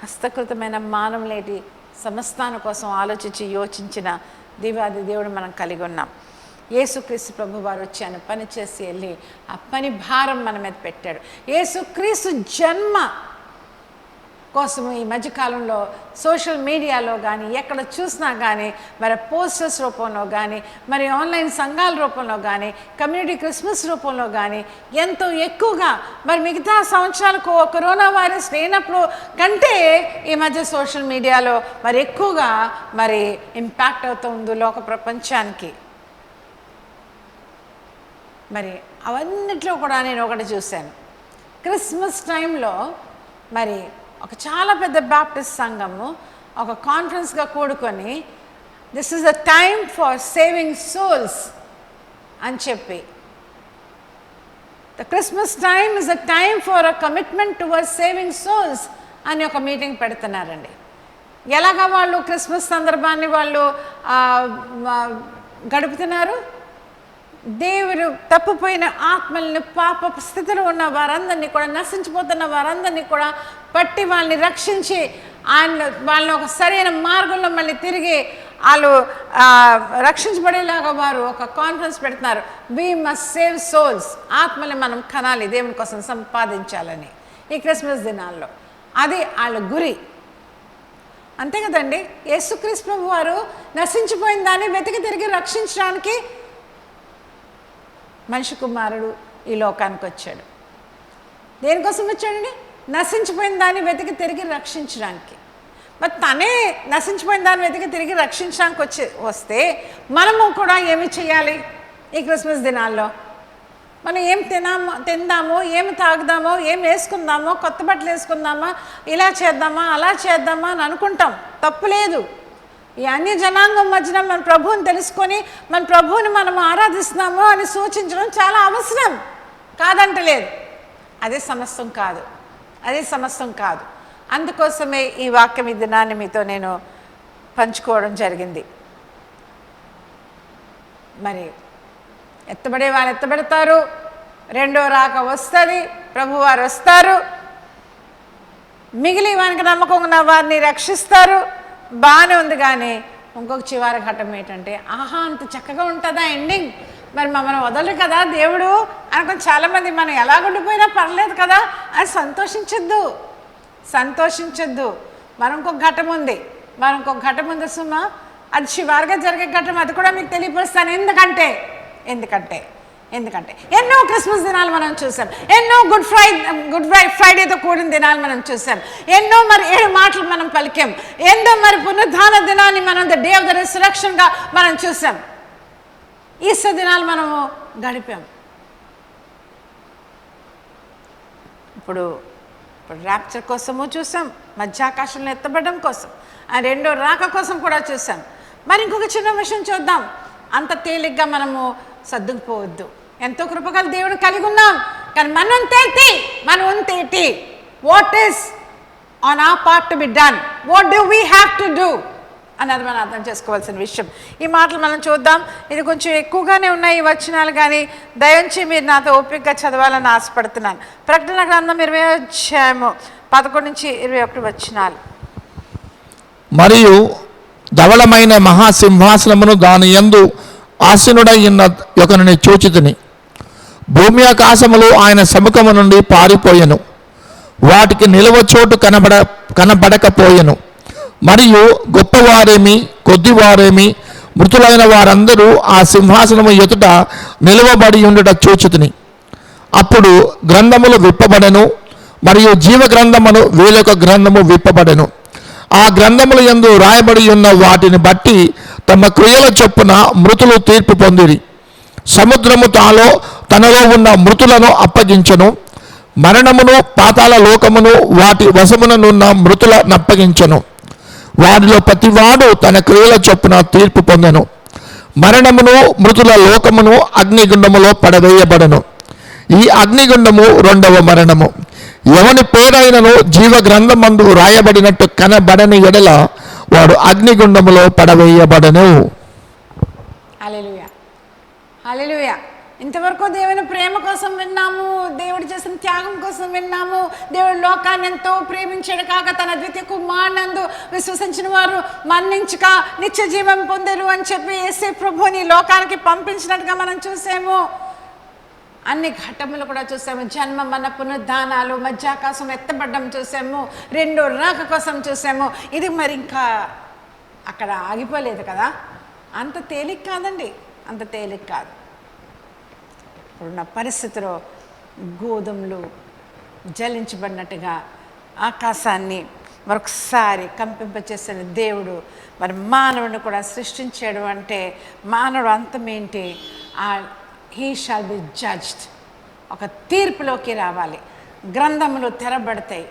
హస్తకృతమైన మానవులేటి సమస్తాన కోసం ఆలోచించి యోచించిన దేవాది దేవుడు మనం కలిగి ఉన్నాం. యేసుక్రీస్తు ప్రభు వారు వచ్చి ఆయన పని చేసి వెళ్ళి ఆ పని భారం మన మీద పెట్టాడు. యేసుక్రీస్తు జన్మ కోసం ఈ మధ్యకాలంలో సోషల్ మీడియాలో కానీ ఎక్కడ చూసినా కానీ మరి పోస్టర్స్ రూపంలో కానీ మరి ఆన్లైన్ సంఘాల రూపంలో కానీ కమ్యూనిటీ క్రిస్మస్ రూపంలో కానీ ఎంతో ఎక్కువగా మరి మిగతా సంవత్సరాలకు కరోనా వైరస్ లేనప్పుడు కంటే ఈ మధ్య సోషల్ మీడియాలో మరి ఎక్కువగా మరి ఇంపాక్ట్ అవుతుంది లోక ప్రపంచానికి. మరి అవన్నిట్లో కూడా నేను ఒకటి చూశాను. క్రిస్మస్ టైంలో మరి ఒక చాలా పెద్ద బాప్టిస్ట్ సంఘము ఒక కాన్ఫరెన్స్గా కూడుకొని this is the time for saving souls అని చెప్పి, the Christmas time is the time for a commitment towards saving souls అని ఒక మీటింగ్ పెడుతున్నారండి. ఎలాగా వాళ్ళు క్రిస్మస్ సందర్భాన్ని వాళ్ళు గడుపుతున్నారు? దేవుడు తప్పిపోయిన ఆత్మల్ని, పాప స్థితిలో ఉన్న వారందరినీ కూడా, నశించిపోతున్న వారందరినీ కూడా పట్టి వాళ్ళని రక్షించి వాళ్ళని ఒక సరైన మార్గంలో మళ్ళీ తిరిగి వాళ్ళు రక్షించబడేలాగా వారు ఒక కాన్ఫరెన్స్ పెడుతున్నారు. We must save souls. ఆత్మల్ని మనం కనాలి, దేవుని కోసం సంపాదించాలని ఈ క్రిస్మస్ దినాల్లో. అది వాళ్ళ గురి. అంతే కదండి. యేసుక్రీస్తు ప్రభు వారు నశించిపోయిన దాన్ని వెతికి తిరిగి రక్షించడానికి మనిషి కుమారుడు ఈ లోకానికి వచ్చాడు. దేనికోసం వచ్చాడండి? నశించిపోయిన దాన్ని వెతికి తిరిగి రక్షించడానికి. మరి తనే నశించిపోయిన దాన్ని వెతికి తిరిగి రక్షించడానికి వస్తే మనము కూడా ఏమి చేయాలి? ఈ క్రిస్మస్ దినాల్లో మనం ఏం తిందామో, ఏమి తాగుదామో, ఏం వేసుకుందామో, కొత్త బట్టలు వేసుకుందామా, ఇలా చేద్దామా, అలా చేద్దామా అని అనుకుంటాం. తప్పు లేదు. ఈ అన్య జనాంగం మధ్యన మన ప్రభువుని తెలుసుకొని మన ప్రభువుని మనం ఆరాధిస్తున్నాము అని సూచించడం చాలా అవసరం, కాదంటలేదు. అదే సమస్తం కాదు, అదే సమస్తం కాదు. అందుకోసమే ఈ వాక్యం ఈ దినాన్ని మీతో నేను పంచుకోవడం జరిగింది. మరి ఎత్తబడే వారు ఎత్తబడతారు, రెండో రాక వస్తుంది, ప్రభువారు వస్తారు, మిగిలి వారికి నమ్మకం ఉన్న వారిని రక్షిస్తారు. బాగానే ఉంది. కానీ ఇంకొక చివరి ఘట్టం ఏంటంటే, ఆహా అంత చక్కగా ఉంటుందా ఎండింగ్, మరి మమ్మల్ని వదలరు కదా దేవుడు అనుకుని చాలామంది మనం ఎలా ఉండిపోయినా పర్లేదు కదా అని సంతోషించొద్దు. మనం ఇంకొక ఘట్టం ఉంది, సుమా, అది చివరిగా జరిగే ఘట్టం. అది కూడా మీకు తెలియపరుస్తాను. ఎందుకంటే ఎన్నో క్రిస్మస్ దినాలు మనం చూసాం, ఎన్నో గుడ్ ఫ్రైడేతో కూడిన దినాలు మనం చూసాం, ఎన్నో మరి 7 మాటలు మనం పలికాం, ఎన్నో మరి పునరుద్ధాన దినాన్ని మనం ద డే ఆఫ్ ద రిసరెక్షన్గా మనం చూసాం, ఈస్టర్ దినాలు మనము గడిపాం. ఇప్పుడు ర్యాప్చర్ కోసము చూసాం, మధ్యాకాశంలో ఎత్తబడడం కోసం, ఆ రెండో రాక కోసం కూడా చూసాం. మరి ఇంకొక చిన్న విషయం చూద్దాం. అంత తేలిగ్గా మనము సర్దుకుపోవద్దు. ఎంతో కృపగల దేవుడు కలిగి ఉన్నాం, కానీ మనం తేటి what is on our part to be done, what do we have to do అన్నది మనం అర్థం చేసుకోవాల్సిన విషయం. ఈ మాటలు మనం చూద్దాం. ఇది కొంచెం ఎక్కువగానే ఉన్నాయి ఈ వచనాలు, కానీ దయించి మీరు నాతో ఓపికగా చదవాలని ఆశపడుతున్నాను. ప్రకటన గ్రంథం 20వ అధ్యాయము 11 నుంచి 21 వచనాలు. మరియు ధవళమైన మహాసింహాసనమును దాని యందు ఆసీనుడై ఉన్న ఒకరిని చూచితిని. భూమి ఆకాశములు ఆయన సముఖము నుండి పారిపోయెను, వాటికి నిలువ చోటు కనబడకపోయెను. మరియు గొప్పవారేమి కొద్దివారేమి మృతులైన వారందరూ ఆ సింహాసనము ఎదుట నిలువబడి ఉండుట చూచితిని. అప్పుడు గ్రంథములు విప్పబడెను, మరియు జీవ గ్రంథమును వేరొక గ్రంథము విప్పబడెను. ఆ గ్రంథముల యందు రాయబడి ఉన్న వాటిని బట్టి తమ క్రియల చొప్పున మృతులు తీర్పు పొందిరి. సముద్రము తనలో ఉన్న మృతులను అప్పగించెను, మరణమును పాతాళ లోకమును వాటి వశముననున్న మృతులను అప్పగించెను. వారిలో ప్రతివాడు తన క్రియల చొప్పున తీర్పు పొందెను. మరణమును మృతుల లోకమును అగ్నిగుండములో పడవేయబడను. ఈ అగ్నిగుండము 2వ మరణము. ఎవని పేరైనను జీవ గ్రంథమందు రాయబడినట్టు కనబడని ఎడల వాడు అగ్నిగుండములో పడవేయబడను. హల్లెలూయా, హల్లెలూయా. ఇంతవరకు దేవుని ప్రేమ కోసం విన్నాము, దేవుడు చేసిన త్యాగం కోసం విన్నాము. దేవుడు లోకాన్ని ఎంతో ప్రేమించాడు కాక తన ద్వితీయ కుమారునందు విశ్వసించిన వారు మరణించక నిత్య జీవం పొందరు అని చెప్పి యేసు ప్రభువుని లోకానికి పంపించినట్టుగా మనం చూసాము. అన్ని ఘట్టములు కూడా చూసాము. జన్మ, మన పునరుద్ధానాలు, మధ్యాకాశం ఎత్తబడ్డం చూసాము, రెండో రాక కోసం చూసాము. ఇది మరి ఇంకా అక్కడ ఆగిపోలేదు కదా. అంత తేలిక కాదండి, అంత తేలిక కాదు. ఇప్పుడున్న పరిస్థితిలో గోధుమలు జలించబడినట్టుగా ఆకాశాన్ని మరొకసారి కంపింపచేసిన దేవుడు మరి మానవుడిని కూడా సృష్టించాడు. అంటే మానవుడు అంతమేంటి? He shall be judged. ఒక తీర్పులోకి రావాలి. గ్రంథములు తెరబడతాయి.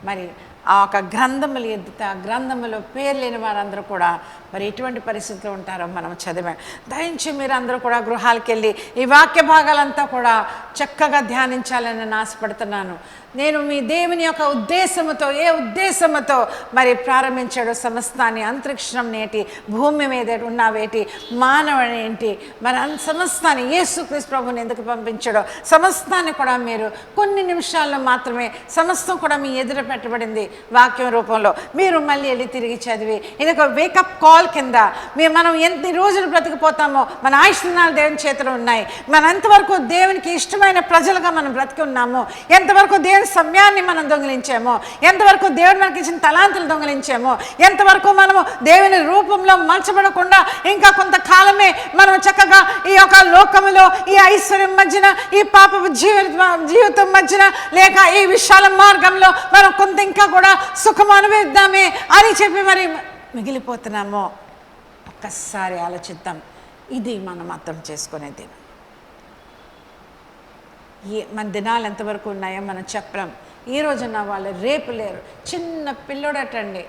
మరి ఆ ఒక గ్రంథములు ఎద్దుతా, గ్రంథములో పేరు లేని వారందరూ కూడా మరి ఎటువంటి పరిస్థితిలో ఉంటారో మనం చదివాం. దయించి మీరు అందరూ కూడా గృహాలకు వెళ్ళి ఈ వాక్య భాగాలంతా కూడా చక్కగా ధ్యానించాలని నేను ఆశపడుతున్నాను. నేను మీ దేవుని యొక్క ఉద్దేశముతో, ఏ ఉద్దేశముతో మరి ప్రారంభించాడో సమస్తాన్ని, అంతరిక్షం నేటి, భూమి మీద ఉన్నవేటి, మానవుని ఏంటి, మరి సమస్తాన్ని యేసుక్రీస్తు ప్రభువుని ఎందుకు పంపించాడో సమస్తాన్ని కూడా మీరు కొన్ని నిమిషాల్లో మాత్రమే సమస్తం కూడా మీ ఎదురు పెట్టబడింది. వాక్యం రూపంలో మీరు మళ్ళీ వెళ్ళి తిరిగి చదివి ఇది ఒక వేకప్ కాల్ కింద మనం ఎన్ని రోజులు బ్రతికిపోతామో మన ఆయుష్ దినాలు దేవుని చేతిలో ఉన్నాయి. మనం ఎంతవరకు దేవునికి ఇష్టమైన ప్రజలుగా మనం బ్రతికి ఉన్నామో, ఎంతవరకు దేవుని సమయాన్ని మనం దొంగిలించామో, ఎంతవరకు దేవుడు మనకి ఇచ్చిన తలాంతులు దొంగిలించామో, ఎంతవరకు మనము దేవుని రూపంలో మలచబడకుండా ఇంకా కొంతకాలమే మనం చక్కగా ఈ యొక్క లోకములో ఈ ఐశ్వర్యం మధ్యన ఈ పాపపు జీవితం మధ్యన లేక ఈ విశాల మార్గంలో మనం కొంత ఇంకా కూడా సుఖం అనుభవిద్దామే అని చెప్పి మరి మిగిలిపోతున్నామో ఒక్కసారి ఆలోచిద్దాం. ఇది మనం అర్థం చేసుకునేది. మన దినాలు ఎంతవరకు ఉన్నాయో మనం చెప్పలేం. ఈ రోజున్న వాళ్ళు రేపు లేరు. చిన్న పిల్లోడటండి,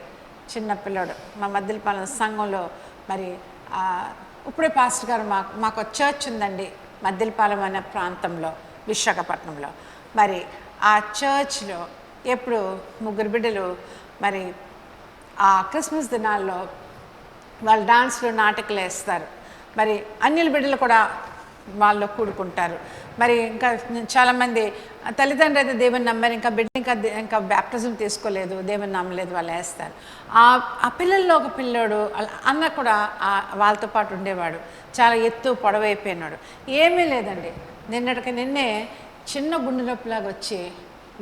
చిన్న పిల్లోడు మా మద్దిలపాలెం సంఘంలో. మరి ఇప్పుడే పాస్టర్ గారు మాకు చర్చ్ ఉందండి మద్దిలపాలెం అనే ప్రాంతంలో, విశాఖపట్నంలో. మరి ఆ చర్చ్లో ఎప్పుడు 3 బిడ్డలు మరి ఆ క్రిస్మస్ దినాల్లో వాళ్ళు డాన్స్లు నాటకాలు వేస్తారు. మరి అన్యుల బిడ్డలు కూడా వాళ్ళు కూడుకుంటారు. మరి ఇంకా చాలామంది తల్లిదండ్రులు అయితే దేవుని నమ్మరు, ఇంకా బిడ్డ ఇంకా బ్యాప్టిజం తీసుకోలేదు, దేవుని నమ్మలేదు, వాళ్ళు వేస్తారు. ఆ పిల్లల్లో ఒక పిల్లోడు అన్న కూడా వాళ్ళతో పాటు ఉండేవాడు. చాలా ఎత్తు పొడవైపోయినాడు. ఏమీ లేదండి, నిన్నే చిన్న గుండె నొప్పిలాగా వచ్చి,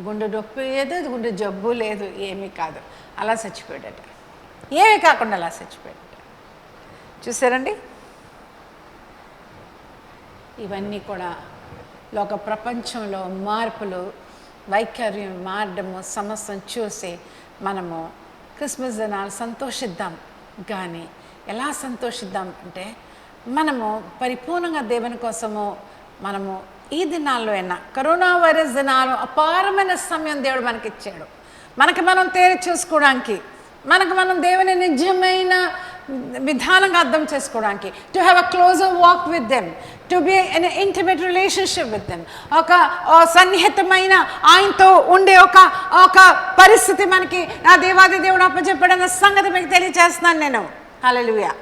గుండె నొప్పి లేదు, గుండె జబ్బు లేదు, ఏమీ కాదు, అలా చచ్చిపోయాడట. ఏమీ కాకుండా అలా చచ్చిపోయాడట. చూసారండి, ఇవన్నీ కూడా లోక ప్రపంచంలో మార్పులు, వైఖర్యం మారడము, సమస్యను చూసి మనము క్రిస్మస్ దినాలు సంతోషిద్దాం. కానీ ఎలా సంతోషిద్దాం అంటే మనము పరిపూర్ణంగా దేవుని కోసము మనము ఈ దినాల్లో అయినా, కరోనా వైరస్ దినాలు అపారమైన సమయం దేవుడు మనకిచ్చాడు. మనకి మనం తేరి చూసుకోవడానికి, మనకు మనం దేవుని నిజమైన విధానంగా అర్థం చేసుకోవడానికి, to have a closer walk with them, to be an intimate relationship with them, ఒక సన్నిహితమైన ఆయనతో ఉండే ఒక పరిస్థితి మనకి నా దేవాది దేవుడు అప్పచెప్పాడన్న సంగతి మీకు తెలియజేస్తున్నాను నేను. హల్లెలూయా.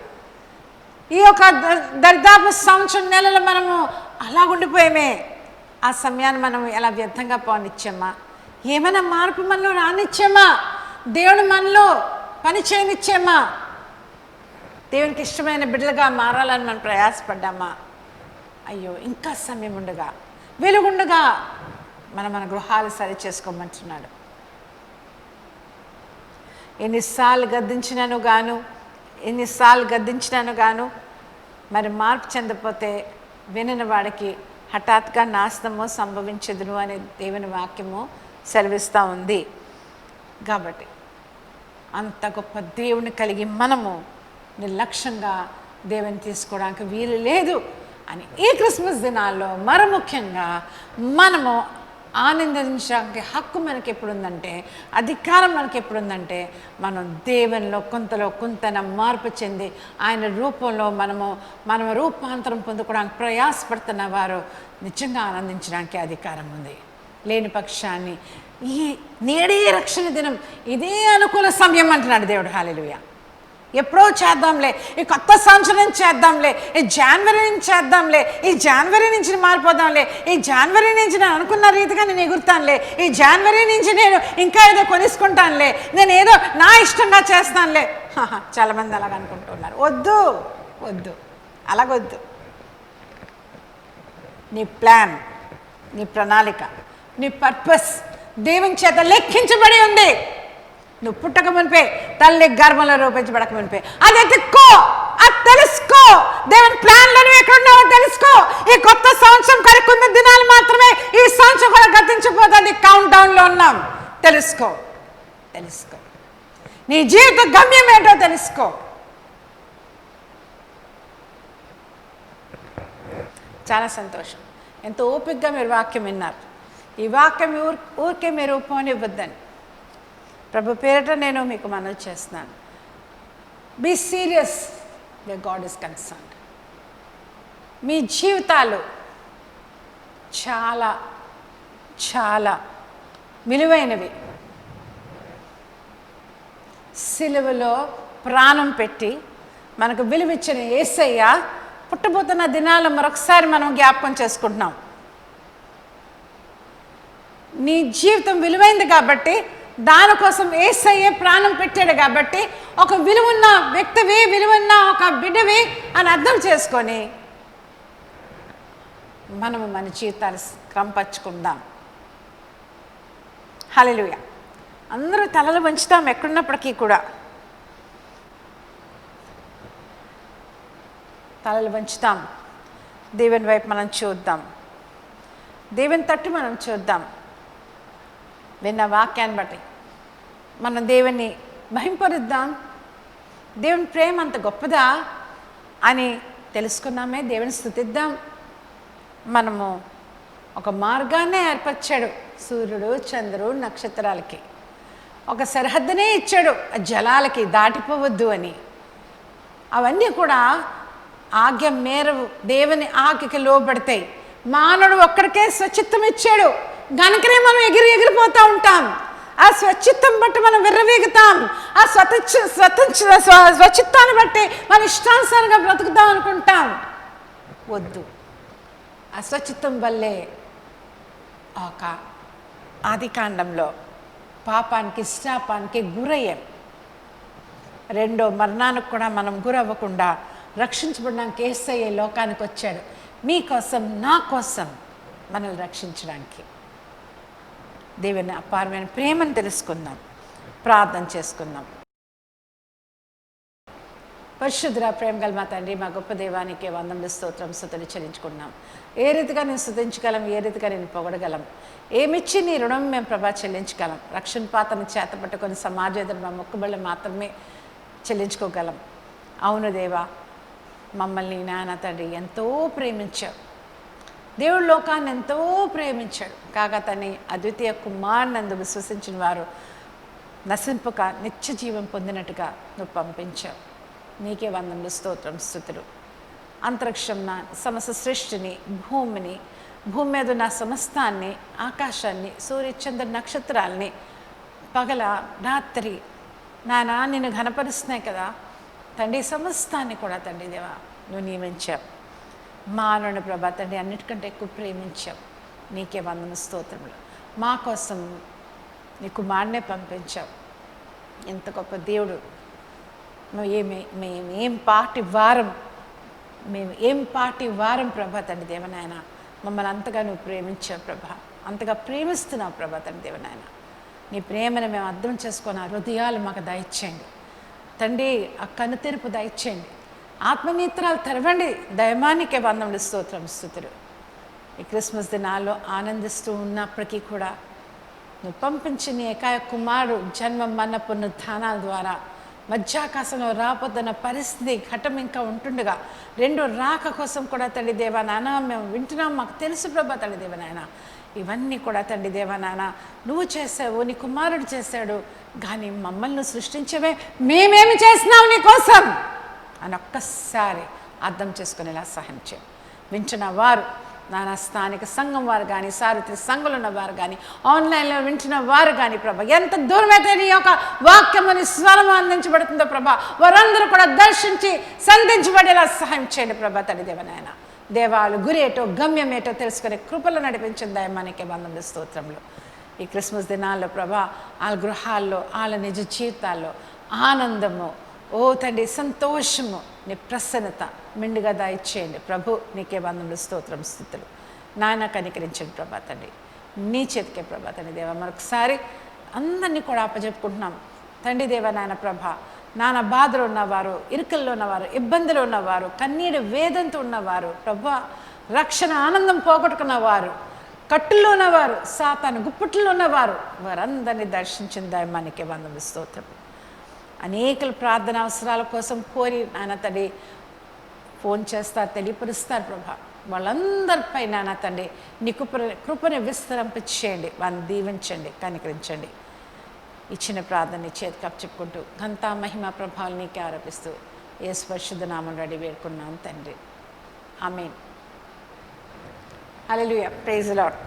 ఈ యొక్క దరిదాపు సంవత్సరం నెలలు మనము అలా ఉండిపోయామే. ఆ సమయాన్ని మనం ఎలా వ్యర్థంగా పోనిచ్చామా? ఏమైనా మార్పు మనలో రానిచ్చామా? దేవుడు మనలో పని చేయనిచ్చామా? దేవునికి ఇష్టమైన బిడ్డలుగా మారాలని మనం ప్రయాసపడ్డామా? అయ్యో, ఇంకా సమయం ఉండగా, వెలుగుండగా మన గృహాలు సరి చేసుకోమంటున్నాడు. ఎన్నిసార్లు గద్దించినాను గాను మరి మార్పు చెందపోతే వినని వాడికి హఠాత్తుగా నాశనము సంభవించదును అనే దేవుని వాక్యము సెలవిస్తూ ఉంది. కాబట్టి అంత గొప్ప దేవుని కలిగి మనము నిర్లక్ష్యంగా దేవుని తీసుకోవడానికి వీలు లేదు అని ఈ క్రిస్మస్ దినాల్లో మరి ముఖ్యంగా మనము ఆనందించడానికి హక్కు మనకి ఎప్పుడుందంటే, అధికారం మనకి ఎప్పుడుందంటే, మనం దేవునిలో కొంత మార్పు చెంది ఆయన రూపంలో మనము రూపాంతరం పొందుకోవడానికి ప్రయాసపడుతున్న వారు నిజంగా ఆనందించడానికి అధికారం ఉంది. లేని పక్షాన్ని ఈ నేడే రక్షణ దినం, ఇదే అనుకూల సమయం అంటున్నాడు దేవుడు. హల్లెలూయా. ఎప్పుడో చేద్దాంలే, ఈ కొత్త సంవత్సరం చేద్దాంలే, ఈ జనవరి నుంచి చేద్దాంలే, ఈ జనవరి నుంచి మారిపోదాంలే, ఈ జనవరి నుంచి నేను అనుకున్న రీతిగా నేను ఎగురుతానులే, ఈ జనవరి నుంచి నేను ఇంకా ఏదో కొనుక్కుంటానులే, నేను ఏదో నా ఇష్టంగా చేస్తానులే. చాలామంది అలాగ అనుకుంటున్నారు. వద్దు, అలాగొద్దు. నీ ప్లాన్, నీ ప్రణాళిక, నీ పర్పస్ దేవుని చేత లెక్కించబడి ఉంది. నువ్వు పుట్టక మునిపే, తల్లి గర్భంలో రూపించబడక మునిపే అది ఎత్తుక్కో, అది తెలుసుకో. దేవుని ప్లాన్లో నువ్వు ఎక్కడున్నావో తెలుసుకో. ఈ కొత్త సంవత్సరం కడుక్కున్న దినాలు మాత్రమే, ఈ సంవత్సరం కూడా గతించిపోతుంది. కౌంట్ డౌన్లో ఉన్నాం. తెలుసుకో. నీ జీవిత గమ్యం ఏంటో తెలుసుకో. చాలా సంతోషం. ఎంతో ఓపికగా మీరు వాక్యం విన్నారు. ఈ వాక్యం ఊరికే మీరు పోనివ్వద్దని ప్రభు పేరిట నేను మీకు మనవి చేస్తున్నాను. Be serious where God is concerned. మీ జీవితాలు చాలా చాలా విలువైనవి. సిలువలో ప్రాణం పెట్టి మనకు విలువిచ్చిన యేసయ్య పుట్టబోతున్న దినాలు మరొకసారి మనం జ్ఞాపకం చేసుకుంటున్నాం. నీ జీవితం విలువైంది కాబట్టి దానికోసం యేసయ్యే ప్రాణం పెట్టాడు కాబట్టి ఒక విలువన్న వ్యక్తివి, విలువన్న ఒక బిడ్డవి అని అర్థం చేసుకొని మనము మన జీవితాలు క్రమపరుచుకుందాం. హల్లెలూయా. అందరూ తలలు వంచుతాం ఎక్కడున్నప్పటికీ కూడా. తలలు వంచుతాం. దేవుని వైపు మనం చూద్దాం. దేవుని తట్టు మనం చూద్దాం. విన్న వాక్యాన్ని బట్టి మనం దేవుని మహింపరుద్దాం. దేవుని ప్రేమ అంత గొప్పదా అని తెలుసుకున్నామే. దేవుని స్తుతిద్దాం. మనము ఒక మార్గాన్నే ఏర్పరిచాడు. సూర్యుడు, చంద్రుడు, నక్షత్రాలకి ఒక సరిహద్దునే ఇచ్చాడు. జలాలకి దాటిపోవద్దు అని. అవన్నీ కూడా ఆజ్ఞ మేర దేవుని ఆజ్ఞకి లోబడతాయి. మానవుడు ఒక్కడికే స్వచిత్తం ఇచ్చాడు గనుకనే మనం ఎగిరిపోతూ ఉంటాం. ఆ స్వచిత్తం బట్టి మనం విర్రవీగుతాం. ఆ స్వచిత్తాన్ని బట్టి మన ఇష్టానుసారంగా బ్రతుకుతాం అనుకుంటాం. వద్దు. ఆ స్వచిత్తం వల్లే ఒక ఆదికాండంలో పాపానికి, శాపానికి గురయ్యాం. రెండో మరణానికి కూడా మనం గురవ్వకుండా రక్షించబడడానికి యేసయ్య లోకానికి వచ్చాడు. మీకోసం, నా కోసం మనల్ని రక్షించడానికి. దేవుని అపారమైన ప్రేమను తెలుసుకుందాం. ప్రార్థన చేసుకుందాం. పరిశుద్ధ ప్రేమ గల మా తండ్రి, మా గొప్ప దేవానికి వందనములు, స్తోత్రం, స్తుతులు చెల్లించుకున్నాం. ఏ రీతిగా నేను స్తుతించగలం, ఏ రీతిగా నేను పొగడగలం, ఏమిచ్చి నీ రుణం మేము ప్రభా చెల్లించగలం. రక్షణ పాత్రను చేత పట్టుకొని సమాజం మా మొక్కుబళ్ళు మాత్రమే చెల్లించుకోగలం. అవును దేవా, మమ్మల్ని నాన్న తండ్రి ఎంతో ప్రేమించావు. దేవుడు లోకాన్ని ఎంతో ప్రేమించాడు. కాగా తని అద్వితీయ కుమారునందు విశ్వసించిన వారు నశింపక నిత్య జీవం పొందినట్టుగా నువ్వు పంపించావు. నీకే వందనములు, స్తోత్రం, స్తుతులు. అంతరిక్షం సమస్త సృష్టిని, భూమిని, భూమి మీద ఉన్న సమస్తాన్ని, ఆకాశాన్ని, సూర్య చంద్ర నక్షత్రాలని, పగల రాత్రి నానా నిన్ను ఘనపరుస్తున్నాయి కదా తండ్రి. సమస్తాన్ని కూడా తండ్రి దేవా నువ్వు నియమించావు. మానవుని ప్రభా తండ్రి అన్నిటికంటే ఎక్కువ ప్రేమించావు. నీకే వందన, స్తోత్రములు. మా కోసం నీ కుమారునే పంపించావు. ఎంత గొప్ప దేవుడు. నువ్వు మేము ఏం పాటి వారం ప్రభా తండ్రి దేవనాయన. మమ్మల్ని అంతగా నువ్వు ప్రేమించావు ప్రభా. అంతగా ప్రేమిస్తున్నావు ప్రభా తండ్రి దేవనాయన. నీ ప్రేమను మేము అర్థం చేసుకొని ఆ హృదయాలు మాకు దయచేయండి తండ్రి. ఆ కనుతెరుపు దయచేయండి. ఆత్మనేత్రాలు తెరవండి. దైవానికే వందనములు, స్తోత్రం, స్తుతులు. ఈ క్రిస్మస్ దినాల్లో ఆనందిస్తూ ఉన్నప్పటికీ కూడా నువ్వు పంపించిన నీ ఏకాయ కుమారుడు జన్మ, మరణ, పునరుత్థానాల ద్వారా మధ్యాకాశంలో రాబోతున్న పరిస్థితి ఘటం ఇంకా ఉంటుండగా రెండో రాక కోసం కూడా తండ్రి దేవా నాన్న మేము వింటున్నాం. మాకు తెలుసు ప్రభా తండ్రి దేవా నాయన. ఇవన్నీ కూడా తండ్రి దేవా నాన్న నువ్వు చేసావు, నీ కుమారుడు చేశాడు. కానీ మమ్మల్ని సృష్టించవే, మేమేమి చేస్తున్నావు నీ కోసం అని ఒక్కసారి అర్థం చేసుకునేలా సహాయం చేయం. వింటున్న వారు నానా స్థానిక సంఘం వారు కానీ, సార్వత్రిక సంఘంలో ఉన్న వారు కానీ, ఆన్లైన్లో వింటున్న వారు కానీ ప్రభా, ఎంత దూరమైతే నీ యొక్క వాక్యమని స్వరం అందించబడుతుందో ప్రభా, వారందరూ కూడా దర్శించి సంధించబడేలా సహాయం చేయండి ప్రభా తండ్రి దేవనాయన. దేవాలు గురి ఏటో గమ్యం ఏటో తెలుసుకునే కృపలు నడిపించిన దయమానికే వందనములు, స్తోత్రములు. ఈ క్రిస్మస్ దినాల్లో ప్రభా వాళ్ళ గృహాల్లో, వాళ్ళ నిజ జీవితాల్లో ఆనందము, ఓ తండ్రి సంతోషము, నీ ప్రసన్నత మెండుగా దయచేయండి ప్రభు. నీకే వందనములు, స్తోత్రం, స్తుతులు. నాయన కనికరించండి ప్రభా తండ్రి. నీ చేతికే ప్రభా తండ్రి దేవ. మరొకసారి అందరినీ కూడా అప్పచెప్పుకుంటున్నాం తండ్రి దేవ. నాయన ప్రభా, నానా బాధలు ఉన్నవారు, ఇరుకల్లో ఉన్నవారు, ఇబ్బందులు ఉన్నవారు, కన్నీరు వేదంతో ఉన్నవారు ప్రభా, రక్షణ ఆనందం పోగొట్టుకున్నవారు, కట్టుల్లో ఉన్నవారు, సాతాను గుప్పట్లో ఉన్నవారు, వారందరినీ దర్శించిన దైవానికే వందనములు, స్తోత్రం. అనేకలు ప్రార్థన అవసరాల కోసం కోరి నాన్న తండ్రి ఫోన్ చేస్తారు, తెలియపరుస్తారు ప్రభా. వాళ్ళందరిపై నాన్న తండ్రి నీ కృపను విస్తరింపచేయండి, వారిని దీవించండి, కనికరించండి. ఇచ్చిన ప్రార్థన చేతికి అప్పచెప్పుకుంటూ ఘనత, మహిమ, ప్రభావాలు నీకే ఆరోపిస్తూ యేసు పరిశుద్ధ నామమున రెడీ వేడుకున్నాం తండ్రి. Amen. Hallelujah. Praise the lord.